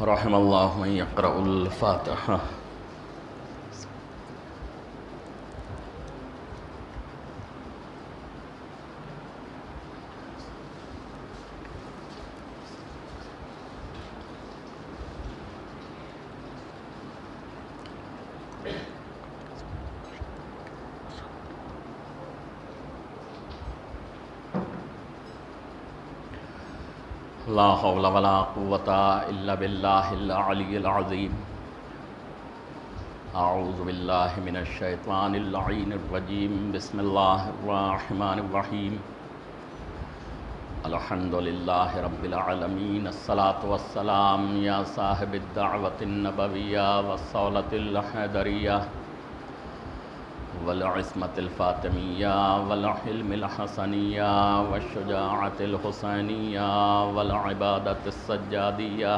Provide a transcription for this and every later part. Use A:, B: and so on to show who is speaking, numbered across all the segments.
A: رحم اللہ من یقرأ الفاتحہ۔ لا حول ولا قوة الا باللہ العلی العظیم۔ اعوذ باللہ من الشیطان اللعین الرجیم۔ بسم اللہ الرحمن الرحیم۔ الحمد للہ رب العالمین، الصلاة والسلام یا صاحب الدعوة النبویہ والصولة الحیدریہ والعصمة الفاطمیہ والحلم الحسنیہ والشجاعة الحسینیہ والعبادة السجادیہ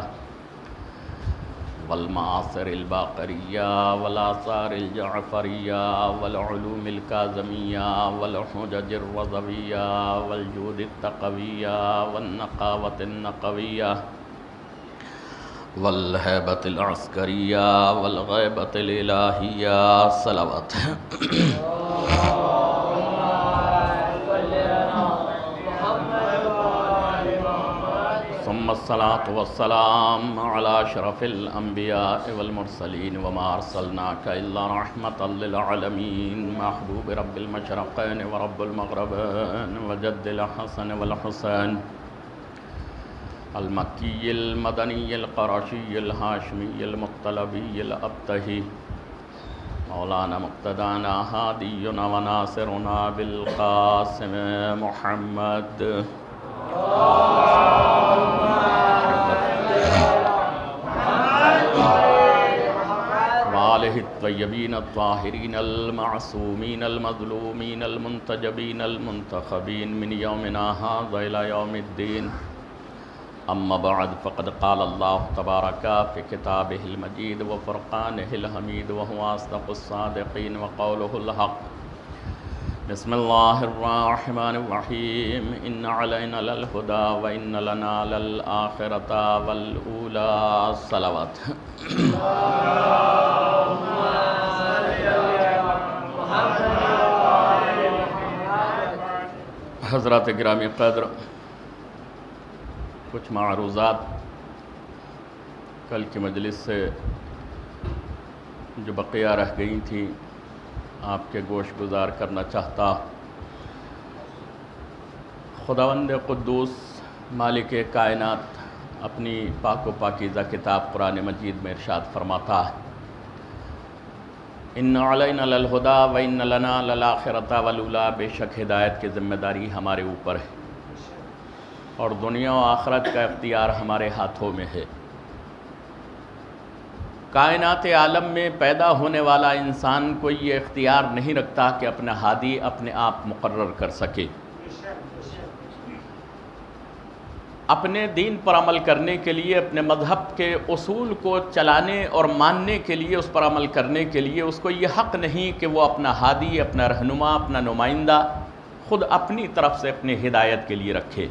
A: والمعاصر الباقریہ والآثار الجعفریہ والعلوم الکاظمیہ والحجج الرضویہ والجود التقویہ والنقاوة النقویہ والہیبۃ العسکریہ والغیبۃ الالہیہ۔ صلوات۔ ثم الصلاة والسلام علی اشرف الانبیاء والمرسلین وما ارسلناک الا رحمۃ للعالمین، محبوب رب المشرقین ورب المغربین وجد الحسن والحسین، المکی المدنی القرشی الہاشمی المطلبی الابتہی، مولانا مقتدانا ہادینا وناصرنا بالقاسم محمد، وآلہ الطیبین الطاہرین المعصومین المظلومین المنتجبین المنتخبین من یومنا ھذا الی یوم الدین۔ اما بعد فقد قال اللہ تبارک فی کتابہ المجید وفرقانہ الحمید وہو اصدق الصادقین وقولہ الحق۔ بسم اللہ الرحمن الرحیم۔ ان علینا للہدی وان لنا للآخرۃ والأولی۔ صلوات۔ حضرات گرامی قدر، کچھ معروضات کل کی مجلس سے جو بقیہ رہ گئی تھیں آپ کے گوش گزار کرنا چاہتا۔ خداوند قدوس مالک کائنات اپنی پاک و پاکیزہ کتاب قرآن مجید میں ارشاد فرماتا ہے، ان علینا للہدی وان لنا للآخرۃ والأولی، بے شک ہدایت کی ذمہ داری ہمارے اوپر ہے اور دنیا و آخرت کا اختیار ہمارے ہاتھوں میں ہے۔ کائنات عالم میں پیدا ہونے والا انسان کوئی یہ اختیار نہیں رکھتا کہ اپنا ہادی اپنے آپ مقرر کر سکے۔ اپنے دین پر عمل کرنے کے لیے، اپنے مذہب کے اصول کو چلانے اور ماننے کے لیے، اس پر عمل کرنے کے لیے اس کو یہ حق نہیں کہ وہ اپنا ہادی، اپنا رہنما، اپنا نمائندہ خود اپنی طرف سے اپنے ہدایت کے لیے رکھے،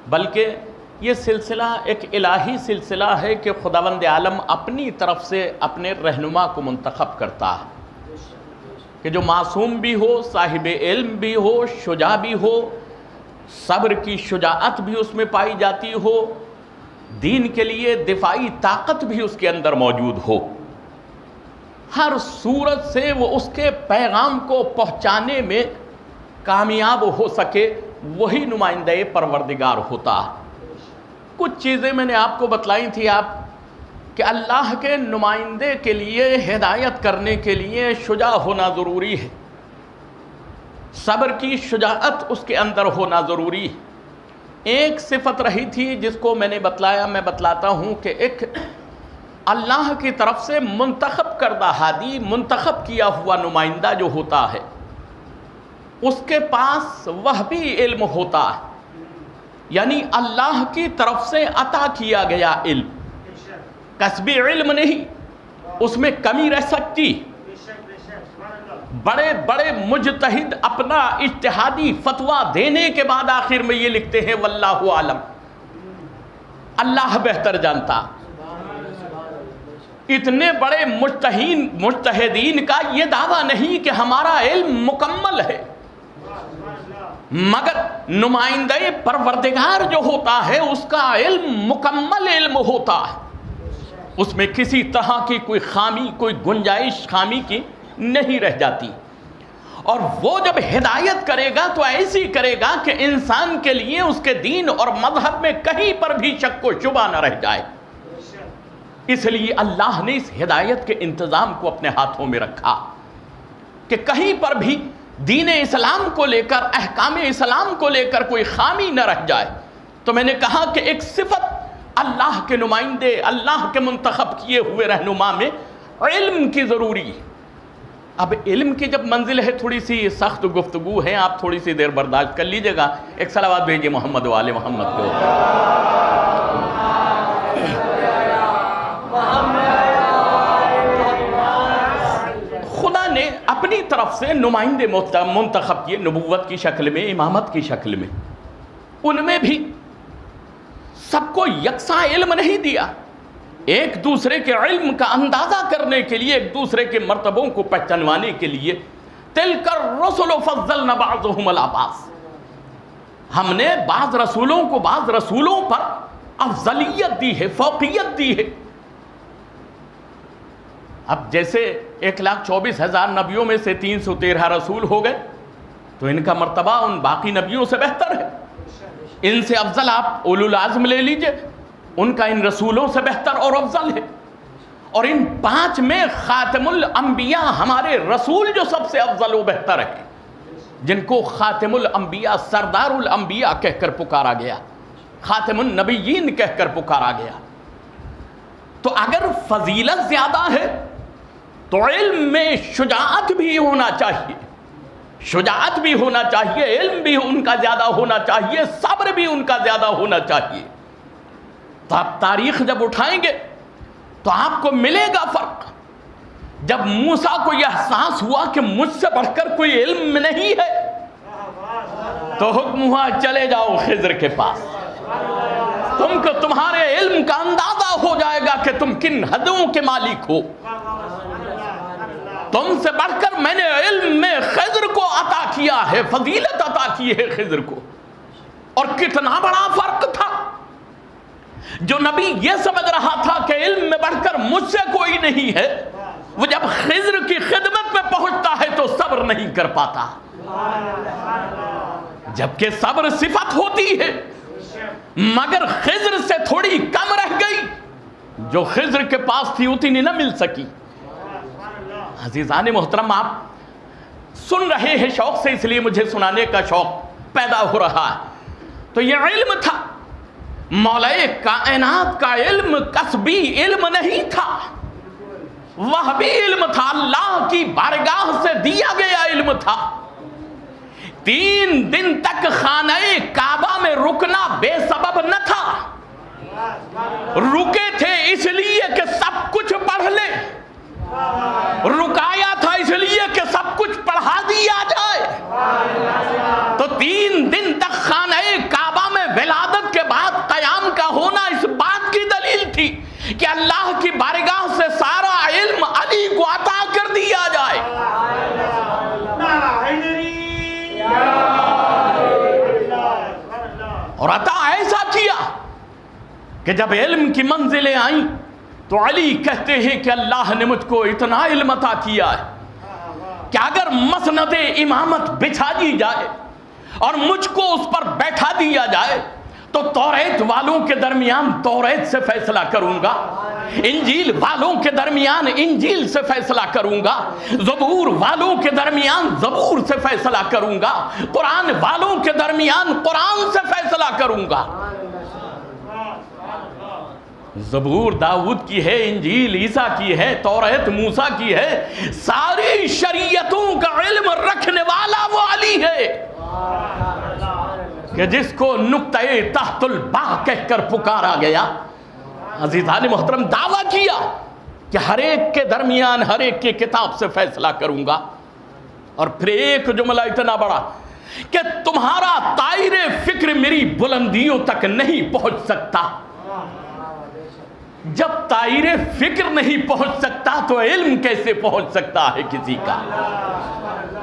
A: بلکہ یہ سلسلہ ایک الہی سلسلہ ہے کہ خداوند عالم اپنی طرف سے اپنے رہنما کو منتخب کرتا ہے، کہ جو معصوم بھی ہو، صاحب علم بھی ہو، شجاع بھی ہو، صبر کی شجاعت بھی اس میں پائی جاتی ہو، دین کے لیے دفاعی طاقت بھی اس کے اندر موجود ہو، ہر صورت سے وہ اس کے پیغام کو پہنچانے میں کامیاب ہو سکے، وہی نمائندہ پروردگار ہوتا ہے۔ کچھ چیزیں میں نے آپ کو بتلائی تھی کہ اللہ کے نمائندے کے لیے، ہدایت کرنے کے لیے شجاع ہونا ضروری ہے، صبر کی شجاعت اس کے اندر ہونا ضروری ہے۔ ایک صفت رہی تھی جس کو میں نے بتلایا، میں بتلاتا ہوں کہ ایک اللہ کی طرف سے منتخب کردہ ہادی، منتخب کیا ہوا نمائندہ جو ہوتا ہے، اس کے پاس وہبی علم ہوتا ہے، یعنی اللہ کی طرف سے عطا کیا گیا علم، کسبی علم نہیں، اس میں کمی رہ سکتی۔ بڑے بڑے مجتہد اپنا اجتہادی فتویٰ دینے کے بعد آخر میں یہ لکھتے ہیں واللہ عالم، اللہ بہتر جانتا۔ اتنے بڑے مجتہدین کا یہ دعویٰ نہیں کہ ہمارا علم مکمل ہے، مگر نمائندہ پروردگار جو ہوتا ہے اس کا علم مکمل علم ہوتا ہے، اس میں کسی طرح کی کوئی خامی، کوئی گنجائش خامی کی نہیں رہ جاتی۔ اور وہ جب ہدایت کرے گا تو ایسی کرے گا کہ انسان کے لیے اس کے دین اور مذہب میں کہیں پر بھی شک و شبہ نہ رہ جائے۔ اس لیے اللہ نے اس ہدایت کے انتظام کو اپنے ہاتھوں میں رکھا کہ کہیں پر بھی دین اسلام کو لے کر، احکام اسلام کو لے کر کوئی خامی نہ رہ جائے۔ تو میں نے کہا کہ ایک صفت اللہ کے نمائندے، اللہ کے منتخب کیے ہوئے رہنما میں علم کی ضروری ہے۔ اب علم کی جب منزل ہے، تھوڑی سی سخت گفتگو ہے، آپ تھوڑی سی دیر برداشت کر لیجئے گا۔ ایک صلوات بھیجئے محمد و آل محمد کو۔ خدا نے اپنی طرف سے نمائندے منتخب کیے، نبوت کی شکل میں، امامت کی شکل میں۔ ان میں بھی سب کو یکساں علم نہیں دیا، ایک دوسرے کے علم کا اندازہ کرنے کے لیے، ایک دوسرے کے مرتبوں کو پہچانوانے کے لیے تِلْكَ الرُّسُلُ فَضَّلْنَا بَعْضُهُمْ عَلَىٰ بَعْضٍ، ہم نے بعض رسولوں کو بعض رسولوں پر افضلیت دی ہے، فوقیت دی ہے۔ اب جیسے 1,24,000 نبیوں میں سے 313 رسول ہو گئے تو ان کا مرتبہ ان باقی نبیوں سے بہتر ہے۔ ان سے افضل آپ اولو العزم لے لیجئے، ان کا ان رسولوں سے بہتر اور افضل ہے۔ اور ان 5 میں خاتم الانبیاء ہمارے رسول جو سب سے افضل و بہتر ہے، جن کو خاتم الانبیاء، سردار الانبیاء کہہ کر پکارا گیا، خاتم النبیین کہہ کر پکارا گیا۔ تو اگر فضیلت زیادہ ہے تو علم میں شجاعت بھی ہونا چاہیے، شجاعت بھی ہونا چاہیے، علم بھی ان کا زیادہ ہونا چاہیے، صبر بھی ان کا زیادہ ہونا چاہیے۔ تو آپ تاریخ جب اٹھائیں گے تو آپ کو ملے گا فرق۔ جب موسیٰ کو یہ احساس ہوا کہ مجھ سے بڑھ کر کوئی علم نہیں ہے تو حکم ہوا چلے جاؤ خضر کے پاس، تم کو تمہارے علم کا اندازہ ہو جائے گا کہ تم کن حدوں کے مالک ہو۔ تم سے بڑھ کر میں نے علم میں خضر کو عطا کیا ہے، فضیلت عطا کی ہے خضر کو۔ اور کتنا بڑا فرق تھا۔ جو نبی یہ سمجھ رہا تھا کہ علم میں بڑھ کر مجھ سے کوئی نہیں ہے، وہ جب خضر کی خدمت میں پہنچتا ہے تو صبر نہیں کر پاتا، جبکہ صبر صفت ہوتی ہے مگر خضر سے تھوڑی کم رہ گئی، جو خضر کے پاس تھی اتنی نہ مل سکی۔ عزیزان محترم، آپ سن رہے ہیں شوق سے، اس لیے مجھے سنانے کا شوق پیدا ہو رہا ہے۔ تو یہ علم تھا، مولا کائنات کا علم کسبی علم نہیں تھا، وہ بھی علم تھا، اللہ کی بارگاہ سے دیا گیا علم تھا۔ 3 دن تک خانہ کعبہ میں رکنا بے سبب نہ تھا، رکے تھے اس لیے کہ سب کچھ پڑھ لے، رکایا تھا اس لیے کہ سب کچھ پڑھا دیا جائے۔ تو 3 دن تک خانہ کعبہ میں ولادت کے بعد قیام کا ہونا اس بات کی دلیل تھی کہ اللہ کی بارگاہ سے سارا علم علی کو عطا کر دیا جائے۔ اور عطا ایسا کیا کہ جب علم کی منزلیں آئیں تو علی کہتے ہیں کہ اللہ نے مجھ کو اتنا علم عطا کیا ہے کہ اگر مسند امامت بچھا دی جائے اور مجھ کو اس پر بیٹھا دیا جائے تو توریت والوں کے درمیان توریت سے فیصلہ کروں گا، انجیل والوں کے درمیان انجیل سے فیصلہ کروں گا، زبور والوں کے درمیان زبور سے فیصلہ کروں گا، قرآن والوں کے درمیان قرآن سے فیصلہ کروں گا۔ زبور داؤد کی ہے، انجیل عیسیٰ کی ہے، توریت موسیٰ کی ہے، ساری شریعتوں کا علم رکھنے والا وہ علی ہے کہ جس کو نقطہ تحت الباء کہہ کر پکارا گیا۔ عزیزان محترم، دعویٰ کیا کہ ہر ایک کے درمیان ہر ایک کی کتاب سے فیصلہ کروں گا۔ اور پھر ایک جملہ اتنا بڑا کہ تمہارا طائر فکر میری بلندیوں تک نہیں پہنچ سکتا، جب طائر فکر نہیں پہنچ سکتا تو علم کیسے پہنچ سکتا ہے کسی کا؟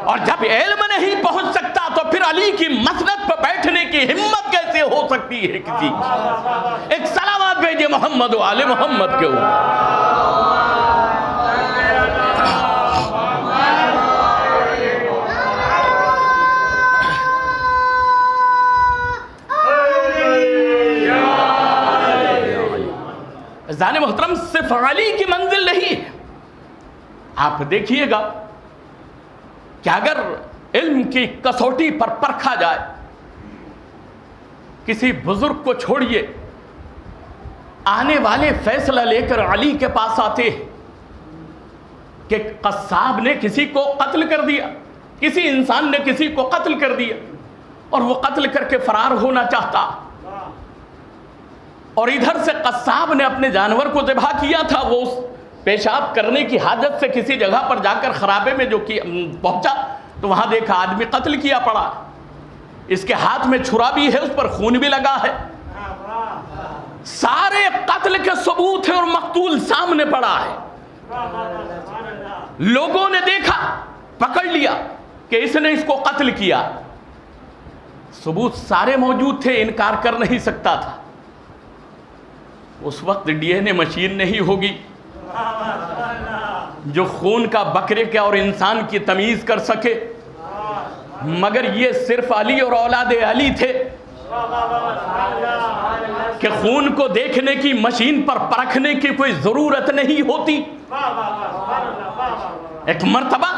A: اور جب علم نہیں پہنچ سکتا تو پھر علی کی مسند پہ بیٹھنے کی ہمت کیسے ہو سکتی ہے کسی کی؟ ایک سلامات بھیجے محمد و آل محمد کے اوپر۔ عزیزان محترم، صرف علی کی منزل نہیں، آپ دیکھیے گا کہ اگر علم کی کسوٹی پر پرکھا جائے، کسی بزرگ کو چھوڑیے، آنے والے فیصلہ لے کر علی کے پاس آتے کہ قصاب نے کسی کو قتل کر دیا، کسی انسان نے کسی کو قتل کر دیا اور وہ قتل کر کے فرار ہونا چاہتا، اور ادھر سے قصاب نے اپنے جانور کو ذبح کیا تھا، وہ اس پیشاب کرنے کی حاجت سے کسی جگہ پر جا کر خرابے میں جو پہنچا تو وہاں دیکھا آدمی قتل کیا پڑا، اس کے ہاتھ میں چھرا بھی ہے، اس پر خون بھی لگا ہے، سارے قتل کے ثبوت ہیں اور مقتول سامنے پڑا ہے۔ لوگوں نے دیکھا، پکڑ لیا کہ اس نے اس کو قتل کیا، ثبوت سارے موجود تھے، انکار کر نہیں سکتا تھا۔ اس وقت ڈی این اے مشین نہیں ہوگی جو خون کا بکرے کے اور انسان کی تمیز کر سکے، مگر یہ صرف علی اور اولاد علی تھے کہ خون کو دیکھنے کی مشین پر پرکھنے کی کوئی ضرورت نہیں ہوتی۔ ایک مرتبہ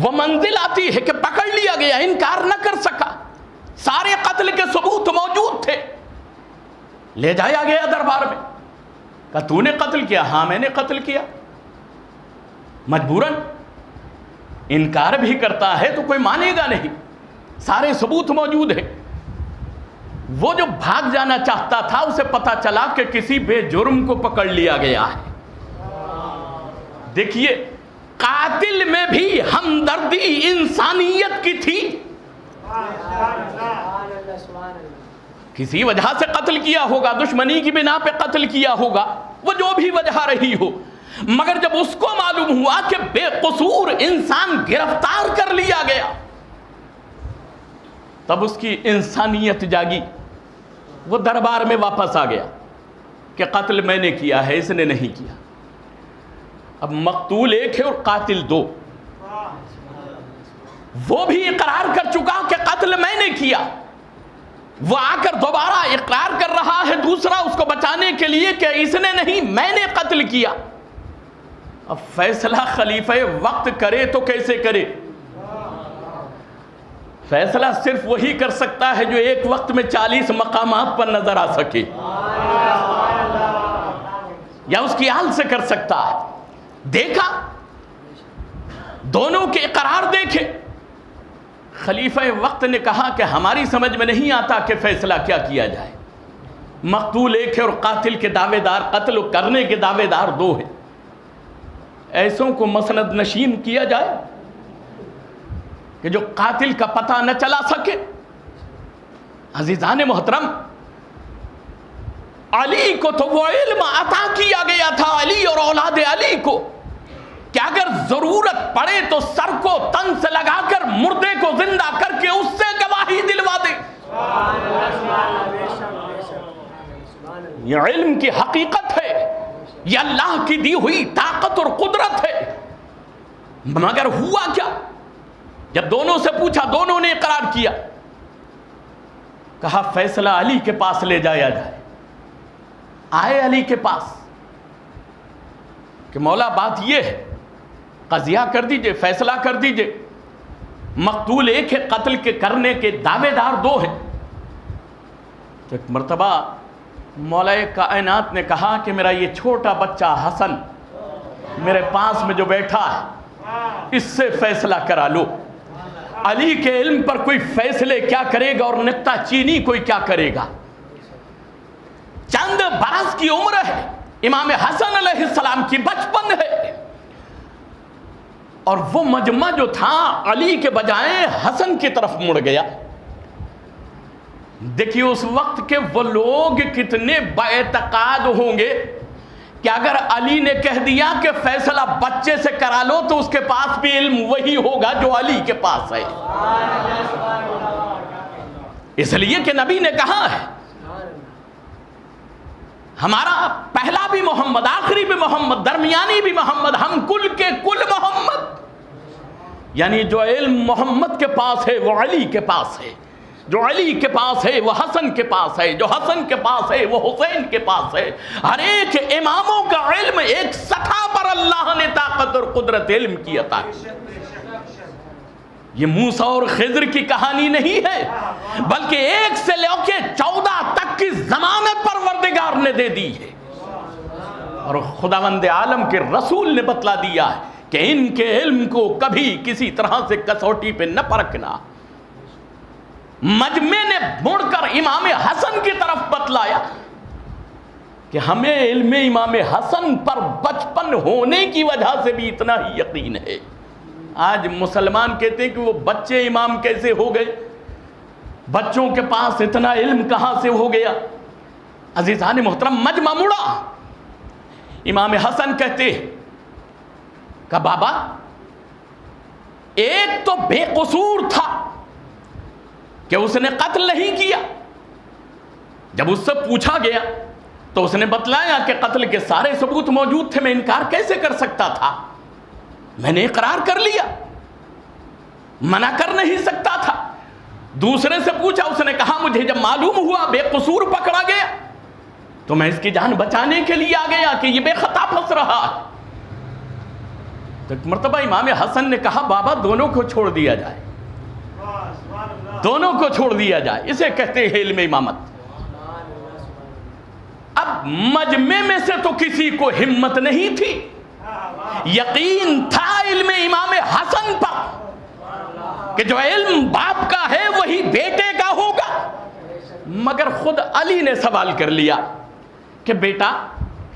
A: وہ منزل آتی ہے کہ پکڑ لیا گیا، انکار نہ کر سکا، سارے قتل کے ثبوت موجود تھے، لے جایا گیا دربار میں، کہا تو نے قتل کیا؟ ہاں میں نے قتل کیا۔ مجبوراً انکار بھی کرتا ہے تو کوئی مانے گا نہیں، سارے ثبوت موجود ہیں۔ وہ جو بھاگ جانا چاہتا تھا اسے پتا چلا کہ کسی بے جرم کو پکڑ لیا گیا ہے۔ دیکھیے، قاتل میں بھی ہمدردی انسانیت کی تھی، کسی وجہ سے قتل کیا ہوگا، دشمنی کی بنا پہ قتل کیا ہوگا، وہ جو بھی وجہ رہی ہو، مگر جب اس کو معلوم ہوا کہ بے قصور انسان گرفتار کر لیا گیا، تب اس کی انسانیت جاگی، وہ دربار میں واپس آ گیا کہ قتل میں نے کیا ہے، اس نے نہیں کیا۔ اب مقتول ایک ہے اور قاتل دو، وہ بھی اقرار کر چکا کہ قتل میں نے کیا، وہ آ کر دوبارہ اقرار کر رہا ہے دوسرا اس کو بچانے کے لیے کہ اس نے نہیں، میں نے قتل کیا۔ اب فیصلہ خلیفہ وقت کرے تو کیسے کرے؟ فیصلہ صرف وہی کر سکتا ہے جو ایک وقت میں 40 مقامات پر نظر آ سکے، یا اس کی آل سے کر سکتا ہے۔ دیکھا، دونوں کے اقرار دیکھے، خلیفہ وقت نے کہا کہ ہماری سمجھ میں نہیں آتا کہ فیصلہ کیا جائے، مقتول ایک ہے اور قاتل کے دعوے دار، قتل کرنے کے دعوے دار دو ہیں، ایسوں کو مسند نشین کیا جائے کہ جو قاتل کا پتہ نہ چلا سکے۔ عزیزان محترم، علی کو تو وہ علم عطا کیا گیا تھا، علی اور اولاد علی کو، کہ اگر ضرورت پڑے تو سر کو تن سے لگا کر مردے کو زندہ کر کے اس سے گواہی دلوا دے۔ یہ علم کی حقیقت ہے، یہ اللہ کی دی ہوئی طاقت اور قدرت ہے۔ مگر ہوا کیا؟ جب دونوں سے پوچھا، دونوں نے اقرار کیا، کہا فیصلہ علی کے پاس لے جایا جائے۔ آئے علی کے پاس کہ مولا بات یہ ہے، قضیہ کر دیجئے، فیصلہ کر دیجئے، مقتول ایک ہے، قتل کے کرنے کے دعوے دار دو ہیں۔ تو ایک مرتبہ مولا کائنات نے کہا کہ میرا یہ چھوٹا بچہ حسن میرے پاس میں جو بیٹھا ہے، اس سے فیصلہ کرا لو۔ علی کے علم پر کوئی فیصلے کیا کرے گا اور نکتہ چینی کوئی کیا کرے گا؟ چند برس کی عمر ہے، امام حسن علیہ السلام کی بچپن ہے، اور وہ مجمع جو تھا علی کے بجائے حسن کی طرف مڑ گیا۔ دیکھیے اس وقت کے وہ لوگ کتنے باعتقاد ہوں گے کہ اگر علی نے کہہ دیا کہ فیصلہ بچے سے کرا لو تو اس کے پاس بھی علم وہی ہوگا جو علی کے پاس ہے، اس لیے کہ نبی نے کہا ہے ہمارا پہلا بھی محمد، آخری بھی محمد، درمیانی بھی محمد، ہم کل کے کل محمد، یعنی جو علم محمد کے پاس ہے وہ علی کے پاس ہے، جو علی کے پاس ہے وہ حسن کے پاس ہے، جو حسن کے پاس ہے وہ حسین کے پاس ہے۔ ہر ایک اماموں کا علم ایک سطح پر اللہ نے طاقت اور قدرت علم کی عطا کی۔ یہ موسیٰ اور خضر کی کہانی نہیں ہے، بلکہ 1 سے لے کے 14 تک کی ضمانت پروردگار نے دے دی ہے، اور خداوند عالم کے رسول نے بتلا دیا ہے کہ ان کے علم کو کبھی کسی طرح سے کسوٹی پہ نہ پرکھنا۔ مجمع نے مڑ کر امام حسن کی طرف بتلایا کہ ہمیں علم امام حسن پر بچپن ہونے کی وجہ سے بھی اتنا ہی یقین ہے۔ آج مسلمان کہتے ہیں کہ وہ بچے امام کیسے ہو گئے، بچوں کے پاس اتنا علم کہاں سے ہو گیا؟ عزیزان محترم، مجمع مڑا، امام حسن کہتے کہ بابا ایک تو بے قصور تھا کہ اس نے قتل نہیں کیا، جب اس سے پوچھا گیا تو اس نے بتلایا کہ قتل کے سارے ثبوت موجود تھے، میں انکار کیسے کر سکتا تھا، میں نے اقرار کر لیا، منع کر نہیں سکتا تھا۔ دوسرے سے پوچھا، اس نے کہا مجھے جب معلوم ہوا بے قصور پکڑا گیا تو میں اس کی جان بچانے کے لیے آ گیا کہ یہ بے خطا پھنس رہا ہے۔ تو ایک مرتبہ امام حسن نے کہا بابا دونوں کو چھوڑ دیا جائے، دونوں کو چھوڑ دیا جائے، اسے کہتے ہیں علم امامت۔ اب مجمع میں سے تو کسی کو ہمت نہیں تھی، یقین تھا علم امام حسن پر کہ جو علم باپ کا ہے وہی بیٹے کا ہوگا، مگر خود علی نے سوال کر لیا کہ بیٹا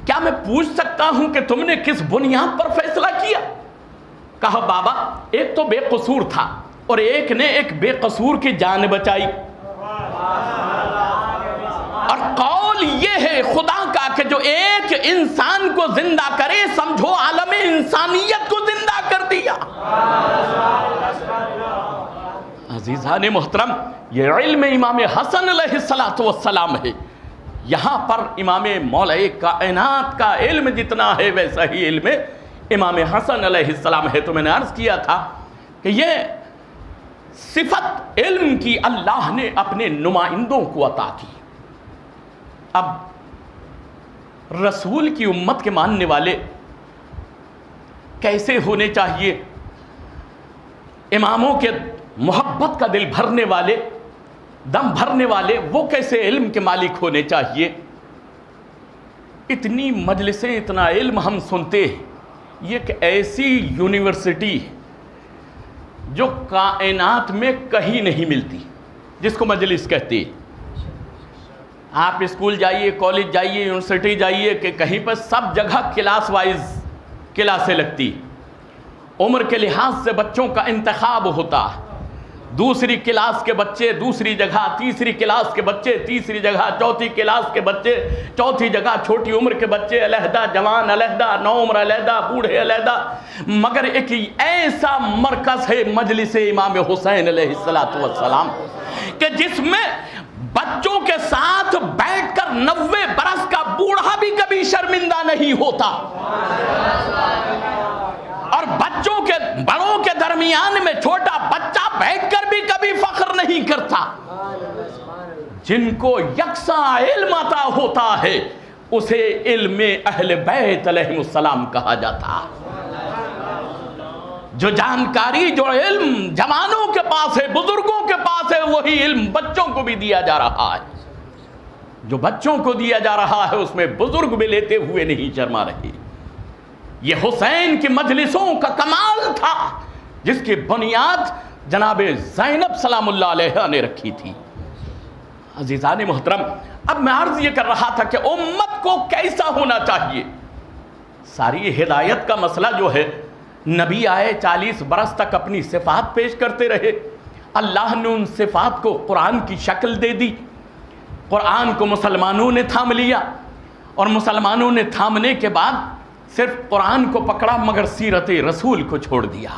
A: کیا میں پوچھ سکتا ہوں کہ تم نے کس بنیاد پر فیصلہ کیا؟ کہا بابا ایک تو بے قصور تھا اور ایک نے ایک بے قصور کی جان بچائی، اور قول یہ ہے خدا کا کہ جو ایک انسان کو زندہ کرے سمجھو عالم انسانیت کو زندہ کر دیا۔ عزیزان محترم، یہ علم امام حسن علیہ السلام ہے۔ یہاں پر امام مولا کائنات کا علم جتنا ہے ویسا ہی علم امام حسن علیہ السلام ہے۔ تو میں نے عرض کیا تھا کہ یہ صفت علم کی اللہ نے اپنے نمائندوں کو عطا کی۔ اب رسول کی امت کے ماننے والے کیسے ہونے چاہیے، اماموں کے محبت کا دل بھرنے والے، دم بھرنے والے، وہ کیسے علم کے مالک ہونے چاہیے؟ اتنی مجلسیں، اتنا علم ہم سنتے ہیں، یہ ایک ایسی یونیورسٹی ہے جو کائنات میں کہیں نہیں ملتی، جس کو مجلس کہتے ہیں۔ آپ اسکول جائیے، کالج جائیے، یونیورسٹی جائیے کہ کہیں پر سب جگہ کلاس وائز کلاسیں لگتی، عمر کے لحاظ سے بچوں کا انتخاب ہوتا، دوسری کلاس کے بچے دوسری جگہ، تیسری کلاس کے بچے تیسری جگہ، چوتھی کلاس کے بچے چوتھی جگہ، چھوٹی عمر کے بچے علیحدہ، جوان علیحدہ، نوعمر علیحدہ، بوڑھے علیحدہ، مگر ایک ایسا مرکز ہے مجلس امام حسین علیہ السلام کہ جس میں بچوں کے ساتھ بیٹھ کر 90 برس کا بوڑھا بھی کبھی شرمندہ نہیں ہوتا، اور بچوں کے بڑوں کے درمیان میں چھوٹا بچہ بیٹھ کر بھی کبھی فخر نہیں کرتا۔ جن کو یکساں علم عطا ہوتا ہے اسے علم اہل بیت علیہ السلام کہا جاتا۔ جو جانکاری، جو علم جوانوں کے پاس ہے، بزرگوں کے پاس ہے، وہی علم بچوں کو بھی دیا جا رہا ہے۔ جو بچوں کو دیا جا رہا ہے اس میں بزرگ بھی لیتے ہوئے نہیں شرما رہے۔ یہ حسین کی مجلسوں کا کمال تھا جس کی بنیاد جناب زینب سلام اللہ علیہ نے رکھی تھی۔ عزیزان محترم، اب میں عرض یہ کر رہا تھا کہ امت کو کیسا ہونا چاہیے۔ ساری ہدایت کا مسئلہ جو ہے، نبی آئے 40 برس تک اپنی صفات پیش کرتے رہے، اللہ نے ان صفات کو قرآن کی شکل دے دی. قرآن کو مسلمانوں نے تھام لیا اور مسلمانوں نے تھامنے کے بعد صرف قرآن کو پکڑا مگر سیرت رسول کو چھوڑ دیا.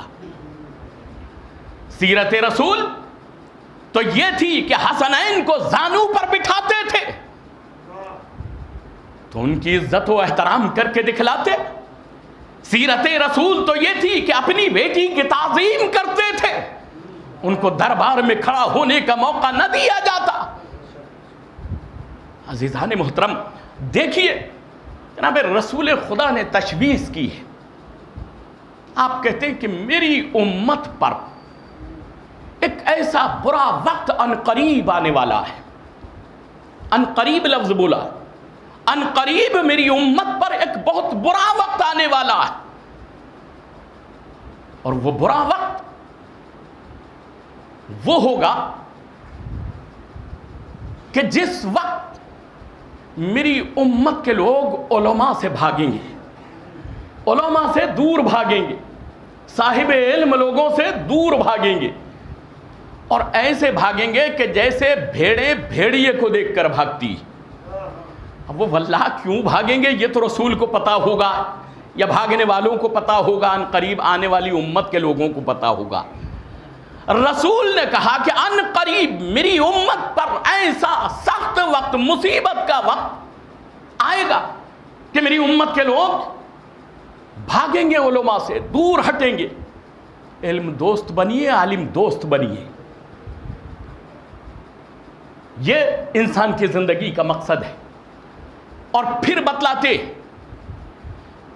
A: سیرت رسول تو یہ تھی کہ حسنین کو زانو پر بٹھاتے تھے تو ان کی عزت و احترام کر کے دکھلاتے. سیرت رسول تو یہ تھی کہ اپنی بیٹی کی تعظیم کرتے تھے, ان کو دربار میں کھڑا ہونے کا موقع نہ دیا جاتا. عزیزان محترم دیکھیے جناب رسول خدا نے تشویش کی ہے. آپ کہتے ہیں کہ میری امت پر ایک ایسا برا وقت ان قریب آنے والا ہے. ان قریب لفظ بولا, ان قریب میری امت پر ایک بہت برا وقت آنے والا ہے. اور وہ برا وقت وہ ہوگا کہ جس وقت میری امت کے لوگ علماء سے بھاگیں گے, علماء سے دور بھاگیں گے, صاحب علم لوگوں سے دور بھاگیں گے, اور ایسے بھاگیں گے کہ جیسے بھیڑیں بھیڑیے کو دیکھ کر بھاگتی. اب وہ واللہ کیوں بھاگیں گے یہ تو رسول کو پتا ہوگا یا بھاگنے والوں کو پتا ہوگا, ان قریب آنے والی امت کے لوگوں کو پتا ہوگا. رسول نے کہا کہ ان قریب میری امت پر ایسا سخت وقت, مصیبت کا وقت آئے گا کہ میری امت کے لوگ بھاگیں گے علماء سے, دور ہٹیں گے. علم دوست بنیے, عالم دوست بنیے. یہ انسان کی زندگی کا مقصد ہے. اور پھر بتلاتے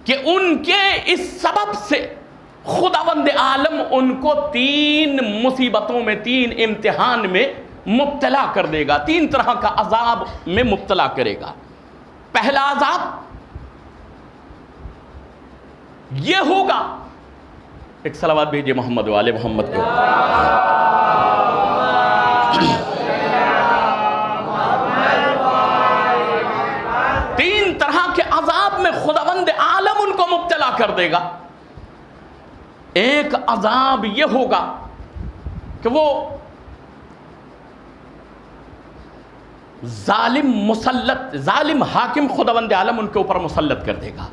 A: کہ ان کے اس سبب سے خداوند عالم ان کو 3 مصیبتوں میں, 3 امتحان میں مبتلا کر دے گا, 3 طرح کا عذاب میں مبتلا کرے گا. پہلا عذاب یہ ہوگا, ایک صلوات بھیجئے محمد و آل محمد کو. تین طرح کے عذاب میں خداوند عالم ان کو مبتلا کر دے گا. ایک عذاب یہ ہوگا کہ وہ ظالم حاکم خداوند عالم ان کے اوپر مسلط کر دے گا.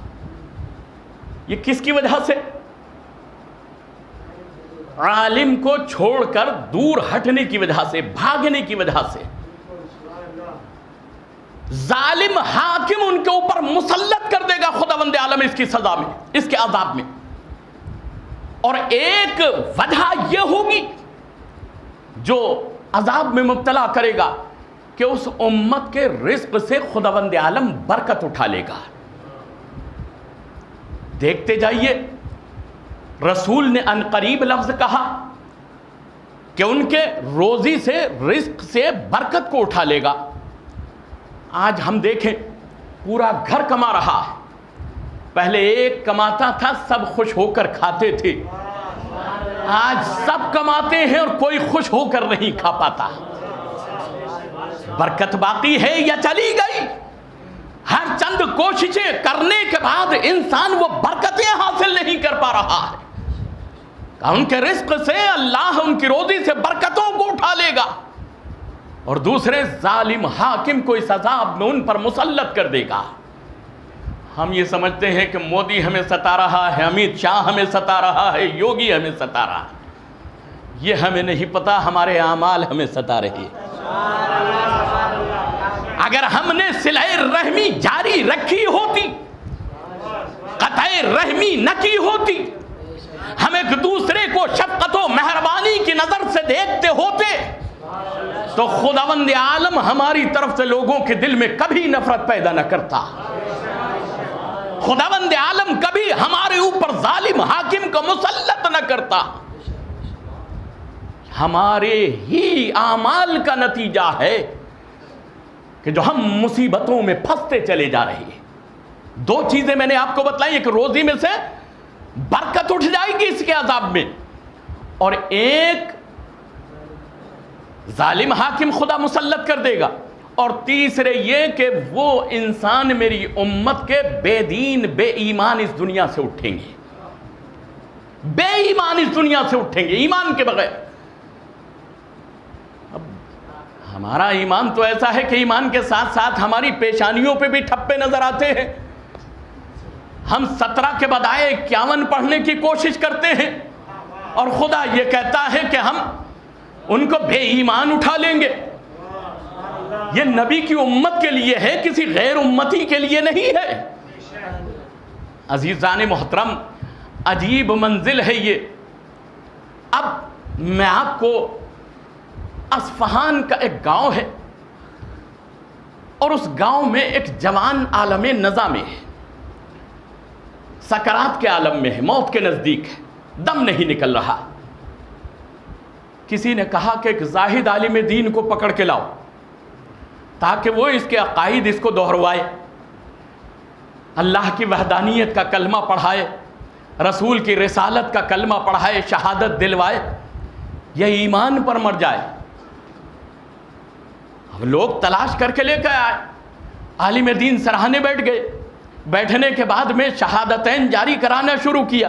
A: یہ کس کی وجہ سے؟ عالم کو چھوڑ کر دور ہٹنے کی وجہ سے, بھاگنے کی وجہ سے. ظالم حاکم ان کے اوپر مسلط کر دے گا خداوند عالم اس کی سزا میں, اس کے عذاب میں. اور ایک وجہ یہ ہوگی جو عذاب میں مبتلا کرے گا کہ اس امت کے رزق سے خداوند عالم برکت اٹھا لے گا. دیکھتے جائیے رسول نے ان قریب لفظ کہا کہ ان کے روزی سے, رزق سے برکت کو اٹھا لے گا. آج ہم دیکھیں پورا گھر کما رہا ہے. پہلے ایک کماتا تھا, سب خوش ہو کر کھاتے تھے. آج سب کماتے ہیں اور کوئی خوش ہو کر نہیں کھا پاتا. برکت باقی ہے یا چلی گئی؟ ہر چند کوششیں کرنے کے بعد انسان وہ برکتیں حاصل نہیں کر پا رہا ہے. ان کے رزق سے اللہ ان کی روزی سے برکتوں کو اٹھا لے گا اور دوسرے ظالم حاکم کو اس عذاب میں ان پر مسلط کر دے گا. ہم یہ سمجھتے ہیں کہ مودی ہمیں ستا رہا ہے, امیت شاہ ہمیں ستا رہا ہے, یوگی ہمیں ستا رہا ہے. یہ ہمیں نہیں پتا ہمارے اعمال ہمیں ستا رہے. اگر ہم نے صلہ رحمی جاری رکھی ہوتی, قطع رحمی نہ کی ہوتی, ہم ایک دوسرے کو شفقت و مہربانی کی نظر سے دیکھتے ہوتے تو خداوند عالم ہماری طرف سے لوگوں کے دل میں کبھی نفرت پیدا نہ کرتا. خداوند عالم کبھی ہمارے اوپر ظالم حاکم کو مسلط نہ کرتا. ہمارے ہی اعمال کا نتیجہ ہے کہ جو ہم مصیبتوں میں پھنستے چلے جا رہے ہیں. 2 چیزیں میں نے آپ کو بتلائی, ایک روزی میں سے برکت اٹھ جائے گی اس کے عذاب میں, اور ایک ظالم حاکم خدا مسلط کر دے گا, اور تیسرے یہ کہ وہ انسان میری امت کے بے دین بے ایمان اس دنیا سے اٹھیں گے. بے ایمان اس دنیا سے اٹھیں گے, ایمان کے بغیر. ہمارا ایمان تو ایسا ہے کہ ایمان کے ساتھ ساتھ ہماری پیشانیوں پہ بھی ٹھپے نظر آتے ہیں. ہم 17 کے بدائے 51 پڑھنے کی کوشش کرتے ہیں اور خدا یہ کہتا ہے کہ ہم ان کو بے ایمان اٹھا لیں گے. یہ نبی کی امت کے لیے ہے, کسی غیر امتی کے لیے نہیں ہے. عزیزان محترم, عجیب منزل ہے یہ. اب میں آپ کو اصفہان کا ایک گاؤں ہے اور اس گاؤں میں ایک جوان عالم نزا میں ہے, سکرات کے عالم میں ہے, موت کے نزدیک ہے, دم نہیں نکل رہا. کسی نے کہا کہ ایک زاہد عالم دین کو پکڑ کے لاؤ تاکہ وہ اس کے عقائد اس کو دوہروائے, اللہ کی وحدانیت کا کلمہ پڑھائے, رسول کی رسالت کا کلمہ پڑھائے, شہادت دلوائے, یہ ایمان پر مر جائے. اب لوگ تلاش کر کے لے کے آئے, عالم دین سراہنے بیٹھ گئے. بیٹھنے کے بعد میں شہادتین جاری کرانا شروع کیا.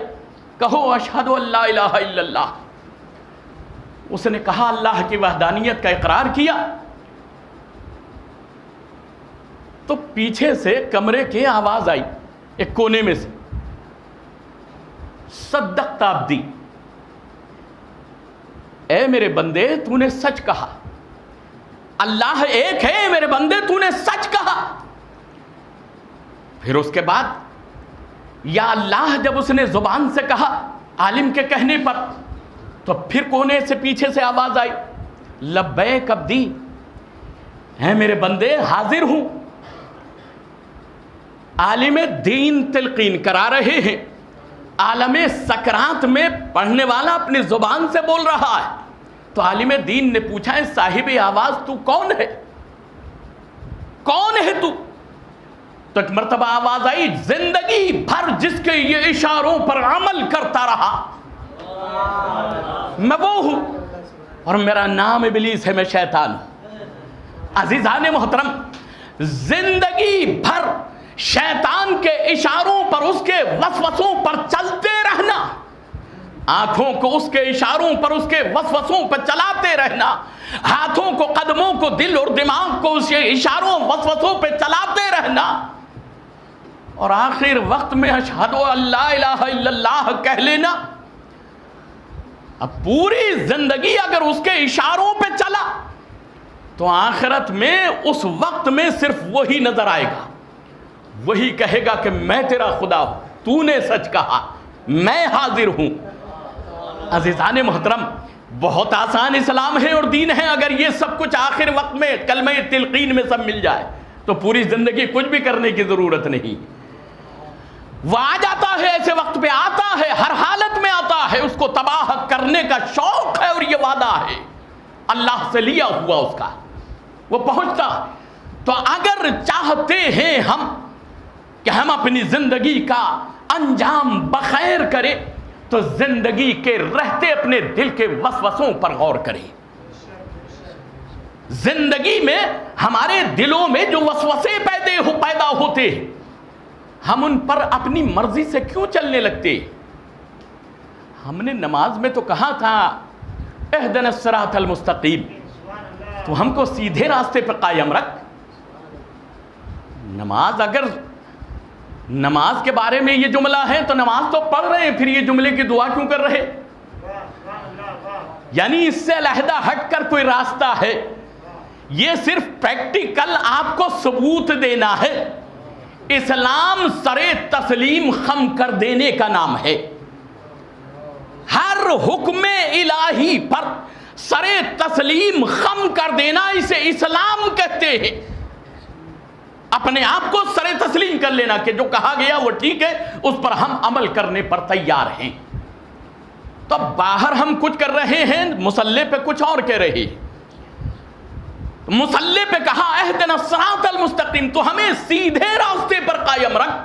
A: کہو اشہد ان لا الہ الا اللہ. اس نے کہا, اللہ کی وحدانیت کا اقرار کیا. تو پیچھے سے کمرے کی آواز آئی ایک کونے میں سے, صدقت عبدی, اے میرے بندے تو نے سچ کہا, اللہ ایک ہے میرے بندے تو نے سچ کہا. پھر اس کے بعد یا اللہ جب اس نے زبان سے کہا عالم کے کہنے پر, تو پھر کونے سے پیچھے سے آواز آئی لبیک عبدی, اے میرے بندے حاضر ہوں. عالم دین تلقین کرا رہے ہیں, عالم سکرات میں پڑھنے والا اپنی زبان سے بول رہا ہے. تو عالم دین نے پوچھا, ہے صاحب آواز تو کون ہے, کون ہے تو؟ تو ایک مرتبہ آواز آئی, زندگی بھر جس کے یہ اشاروں پر عمل کرتا رہا میں وہ ہوں, اور میرا نام ابلیس ہے, میں شیطان ہوں. عزیزان محترم, زندگی بھر شیطان کے اشاروں پر, اس کے وسوسوں پر چلتے رہنا, آنکھوں کو اس کے اشاروں پر, اس کے وسوسوں پر چلاتے رہنا, ہاتھوں کو, قدموں کو, دل اور دماغ کو اس کے اشاروں وسوسوں پہ چلاتے رہنا, اور آخر وقت میں اشہد ان لا الہ الا اللہ کہہ لینا. اب پوری زندگی اگر اس کے اشاروں پہ چلا تو آخرت میں اس وقت میں صرف وہی نظر آئے گا, وہی کہے گا کہ میں تیرا خدا ہوں, تو نے سچ کہا, میں حاضر ہوں. عزیزان محترم, بہت آسان اسلام ہے اور دین ہے. اگر یہ سب کچھ آخر وقت میں کلمہ تلقین میں سب مل جائے تو پوری زندگی کچھ بھی کرنے کی ضرورت نہیں. وہ آ جاتا ہے, ایسے وقت پہ آتا ہے, ہر حالت میں آتا ہے, اس کو تباہ کرنے کا شوق ہے اور یہ وعدہ ہے اللہ سے لیا ہوا اس کا, وہ پہنچتا. تو اگر چاہتے ہیں ہم کہ ہم اپنی زندگی کا انجام بخیر کریں تو زندگی کے رہتے اپنے دل کے وسوسوں پر غور کریں. زندگی میں ہمارے دلوں میں جو وسوسے پیدا ہوتے ہیں, ہم ان پر اپنی مرضی سے کیوں چلنے لگتے؟ ہم نے نماز میں تو کہا تھا اہدنا الصراط المستقیم, تو ہم کو سیدھے راستے پر قائم رکھ. نماز, اگر نماز کے بارے میں یہ جملہ ہے تو نماز تو پڑھ رہے ہیں, پھر یہ جملے کی دعا کیوں کر رہے؟ یعنی اس سے علیحدہ ہٹ کر کوئی راستہ ہے؟ یہ صرف پریکٹیکل آپ کو ثبوت دینا ہے. اسلام سر تسلیم خم کر دینے کا نام ہے. ہر حکم الہی پر سر تسلیم خم کر دینا اسے اسلام کہتے ہیں. اپنے آپ کو سر تسلیم کر لینا کہ جو کہا گیا وہ ٹھیک ہے, اس پر ہم عمل کرنے پر تیار ہیں. تو باہر ہم کچھ کر رہے ہیں, مصلی پہ کچھ اور کہہ رہے ہیں. مصلی پہ کہا اہدنا الصراط المستقیم, تو ہمیں سیدھے راستے پر قائم رکھ.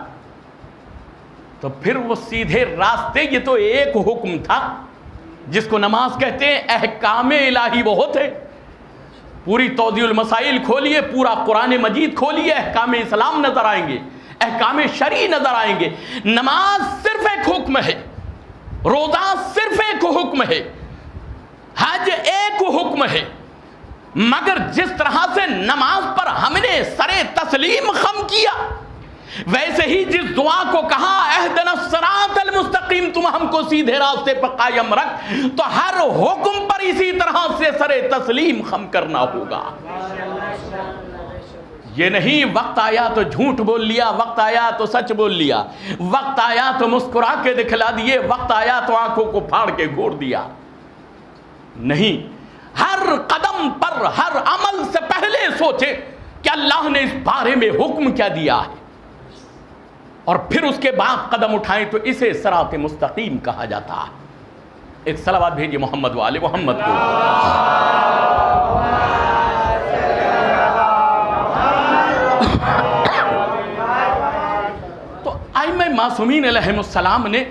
A: تو پھر وہ سیدھے راستے, یہ تو ایک حکم تھا جس کو نماز کہتے ہیں. احکام الہی بہت ہے. پوری توضیح المسائل کھولیے, پورا قرآن مجید کھولیے, احکام اسلام نظر آئیں گے, احکام شرعی نظر آئیں گے. نماز صرف ایک حکم ہے, روزہ صرف ایک حکم ہے, حج ایک حکم ہے, مگر جس طرح سے نماز پر ہم نے سر تسلیم خم کیا، ویسے ہی جس دعا کو کہا اہدنا الصراط المستقیم، تم ہم کو سیدھے راستے پر قائم رکھ، تو ہر حکم پر اسی طرح سے سر تسلیم خم کرنا ہوگا۔ یہ نہیں وقت آیا تو جھوٹ بول لیا، وقت آیا تو سچ بول لیا، وقت آیا تو مسکرا کے دکھلا دیے، وقت آیا تو آنکھوں کو پھاڑ کے گھور دیا۔ نہیں، ہر قدم پر، ہر عمل سے پہلے سوچے کہ اللہ نے اس بارے میں حکم کیا دیا ہے، اور پھر اس کے بعد قدم اٹھائیں، تو اسے صراط مستقیم کہا جاتا ہے۔ ایک صلوات بھیجیے محمد و آل محمد کو۔ تو ائمہ معصومین علیہم السلام نے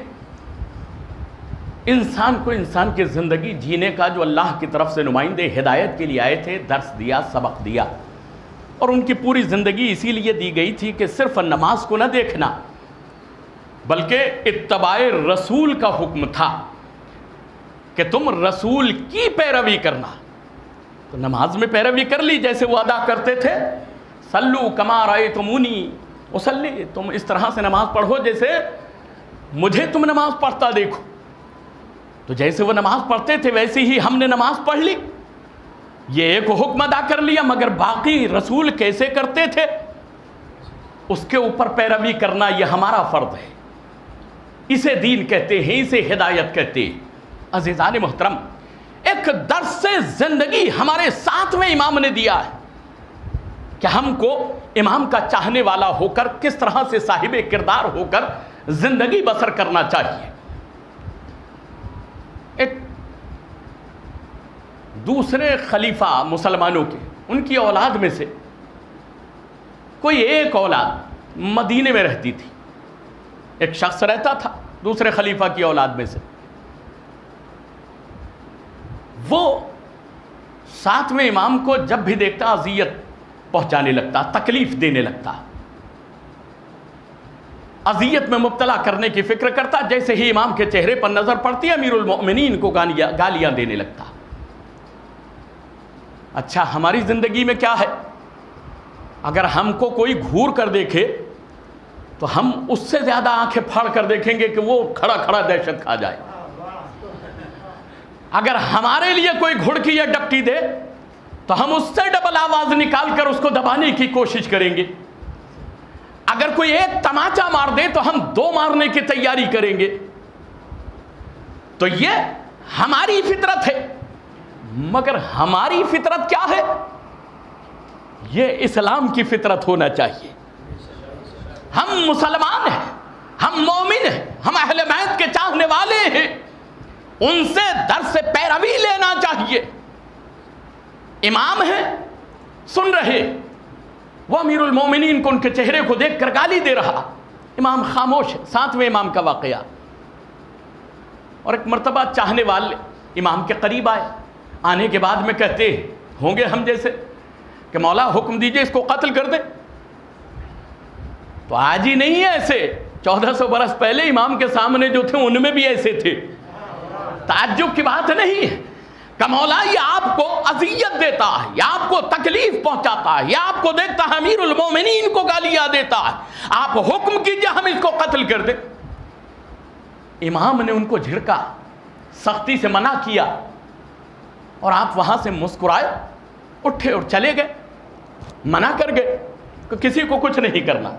A: انسان کو انسان کی زندگی جینے کا جو اللہ کی طرف سے نمائندے ہدایت کے لیے آئے تھے، درس دیا، سبق دیا، اور ان کی پوری زندگی اسی لیے دی گئی تھی کہ صرف نماز کو نہ دیکھنا، بلکہ اتباع رسول کا حکم تھا کہ تم رسول کی پیروی کرنا۔ تو نماز میں پیروی کر لی جیسے وہ ادا کرتے تھے، صلو کما رأیتمونی اصلی، تم اس طرح سے نماز پڑھو جیسے مجھے تم نماز پڑھتا دیکھو۔ تو جیسے وہ نماز پڑھتے تھے ویسے ہی ہم نے نماز پڑھ لی، یہ ایک حکم ادا کر لیا، مگر باقی رسول کیسے کرتے تھے اس کے اوپر پیروی کرنا یہ ہمارا فرض ہے۔ اسے دین کہتے ہیں، اسے ہدایت کہتے ہیں۔ عزیزان محترم، ایک درس زندگی ہمارے ساتویں امام نے دیا ہے کہ ہم کو امام کا چاہنے والا ہو کر کس طرح سے صاحب کردار ہو کر زندگی بسر کرنا چاہیے۔ ایک دوسرے خلیفہ مسلمانوں کے، ان کی اولاد میں سے کوئی ایک اولاد مدینے میں رہتی تھی، ایک شخص رہتا تھا دوسرے خلیفہ کی اولاد میں سے، وہ ساتویں امام کو جب بھی دیکھتا اذیت پہنچانے لگتا، تکلیف دینے لگتا، اذیت میں مبتلا کرنے کی فکر کرتا، جیسے ہی امام کے چہرے پر نظر پڑتی امیر المؤمنین کو گالیاں دینے لگتا۔ اچھا، ہماری زندگی میں کیا ہے؟ اگر ہم کو کوئی گھور کر دیکھے تو ہم اس سے زیادہ آنکھیں پھاڑ کر دیکھیں گے کہ وہ کھڑا کھڑا دہشت کھا جائے۔ اگر ہمارے لیے کوئی گھڑکی یا ڈپٹی دے تو ہم اس سے ڈبل آواز نکال کر اس کو دبانے کی کوشش کریں گے۔ اگر کوئی ایک تماچا مار دے تو ہم دو مارنے کی تیاری کریں گے۔ تو یہ ہماری فطرت ہے، مگر ہماری فطرت کیا ہے؟ یہ اسلام کی فطرت ہونا چاہیے۔ ہم مسلمان ہیں، ہم مومن ہیں، ہم اہل بیت کے چاہنے والے ہیں، ان سے درس پیروی لینا چاہیے۔ امام ہیں، سن رہے، وہ امیر المومنین کو ان کے چہرے کو دیکھ کر گالی دے رہا، امام خاموش ہے۔ ساتویں امام کا واقعہ، اور ایک مرتبہ چاہنے والے امام کے قریب آئے، آنے کے بعد میں کہتے ہوں گے ہم جیسے کہ مولا حکم دیجئے اس کو قتل کر دے۔ تو آج ہی نہیں ہے ایسے، 1400 برس پہلے امام کے سامنے جو تھے ان میں بھی ایسے تھے۔ تعجب کی بات نہیں ہے کہ مولا یہ آپ کو اذیت دیتا ہے، یا آپ کو تکلیف پہنچاتا ہے، یا آپ کو دیکھتا ہے امیر المومنین کو گالیاں دیتا ہے، آپ حکم کیجئے ہم اس کو قتل کر دیں۔ امام نے ان کو جھڑکا، سختی سے منع کیا، اور آپ وہاں سے مسکرائے، اٹھے اور چلے گئے، منع کر گئے کہ کسی کو کچھ نہیں کرنا۔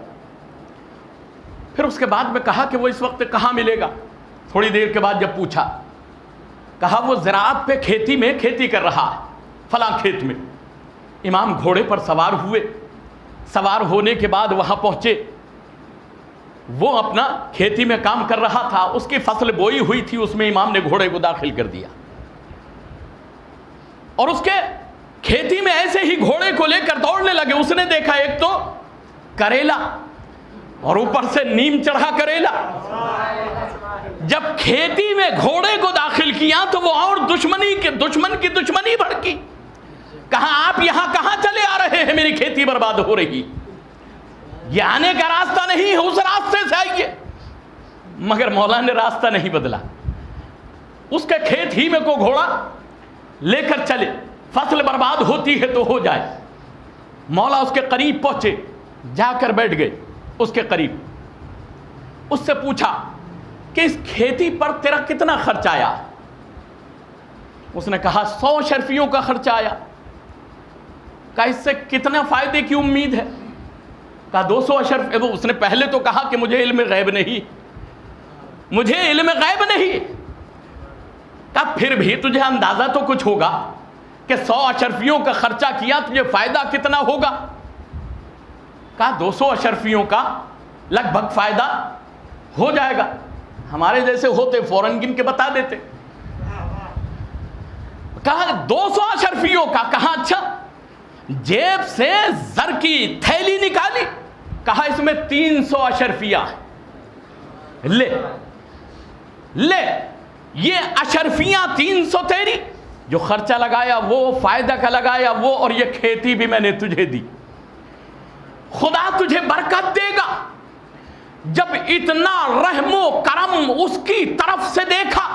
A: پھر اس کے بعد میں کہا کہ وہ اس وقت کہاں ملے گا؟ تھوڑی دیر کے بعد جب پوچھا، کہا وہ زراعت پہ کھیتی میں کھیتی کر رہا ہے، فلاں کھیت میں۔ امام گھوڑے پر سوار ہوئے، سوار ہونے کے بعد وہاں پہنچے، وہ اپنا کھیتی میں کام کر رہا تھا، اس کی فصل بوئی ہوئی تھی، اس میں امام نے گھوڑے کو داخل کر دیا، اور اس کے کھیتی میں ایسے ہی گھوڑے کو لے کر دوڑنے لگے۔ اس نے دیکھا ایک تو کریلا اور اوپر سے نیم چڑھا کریلا۔ جب کھیتی میں گھوڑے کو داخل کیا تو وہ اور دشمن کی دشمنی بھڑکی۔ کہا آپ یہاں کہاں چلے آ رہے ہیں؟ میری کھیتی برباد ہو رہی، یہ آنے کا راستہ نہیں ہے، اس راستے سے آئیے۔ مگر مولا نے راستہ نہیں بدلا، اس کے کھیت ہی میں کو گھوڑا لے کر چلے، فصل برباد ہوتی ہے تو ہو جائے. مولا اس کے قریب پہنچے, جا کر بیٹھ گئے اس کے قریب. اس سے پوچھا کہ اس کھیتی پر تیرا کتنا خرچ آیا؟ اس نے کہا 100 اشرفیوں کا خرچ آیا. کہا اس سے کتنا فائدے کی امید ہے؟ کہا 200 اشرف. اس نے پہلے تو کہا کہ مجھے علم غیب نہیں, مجھے علم غیب نہیں. کہا پھر بھی تجھے اندازہ تو کچھ ہوگا کہ 100 اشرفیوں کا خرچہ کیا تجھے فائدہ کتنا ہوگا؟ کہا 200 اشرفیوں کا لگ بھگ فائدہ ہو جائے گا. ہمارے جیسے ہوتے فوراً گن کے بتا دیتے. کہا 200 اشرفیوں کا. کہا اچھا. جیب سے زر کی تھیلی نکالی, کہا اس میں 300 اشرفیہ ہے, لے یہ اشرفیاں 300 تیری, جو خرچہ لگایا وہ, فائدہ کا لگایا وہ, اور یہ کھیتی بھی میں نے تجھے دی. خدا تجھے برکت دے گا. جب اتنا رحم و کرم اس کی طرف سے دیکھا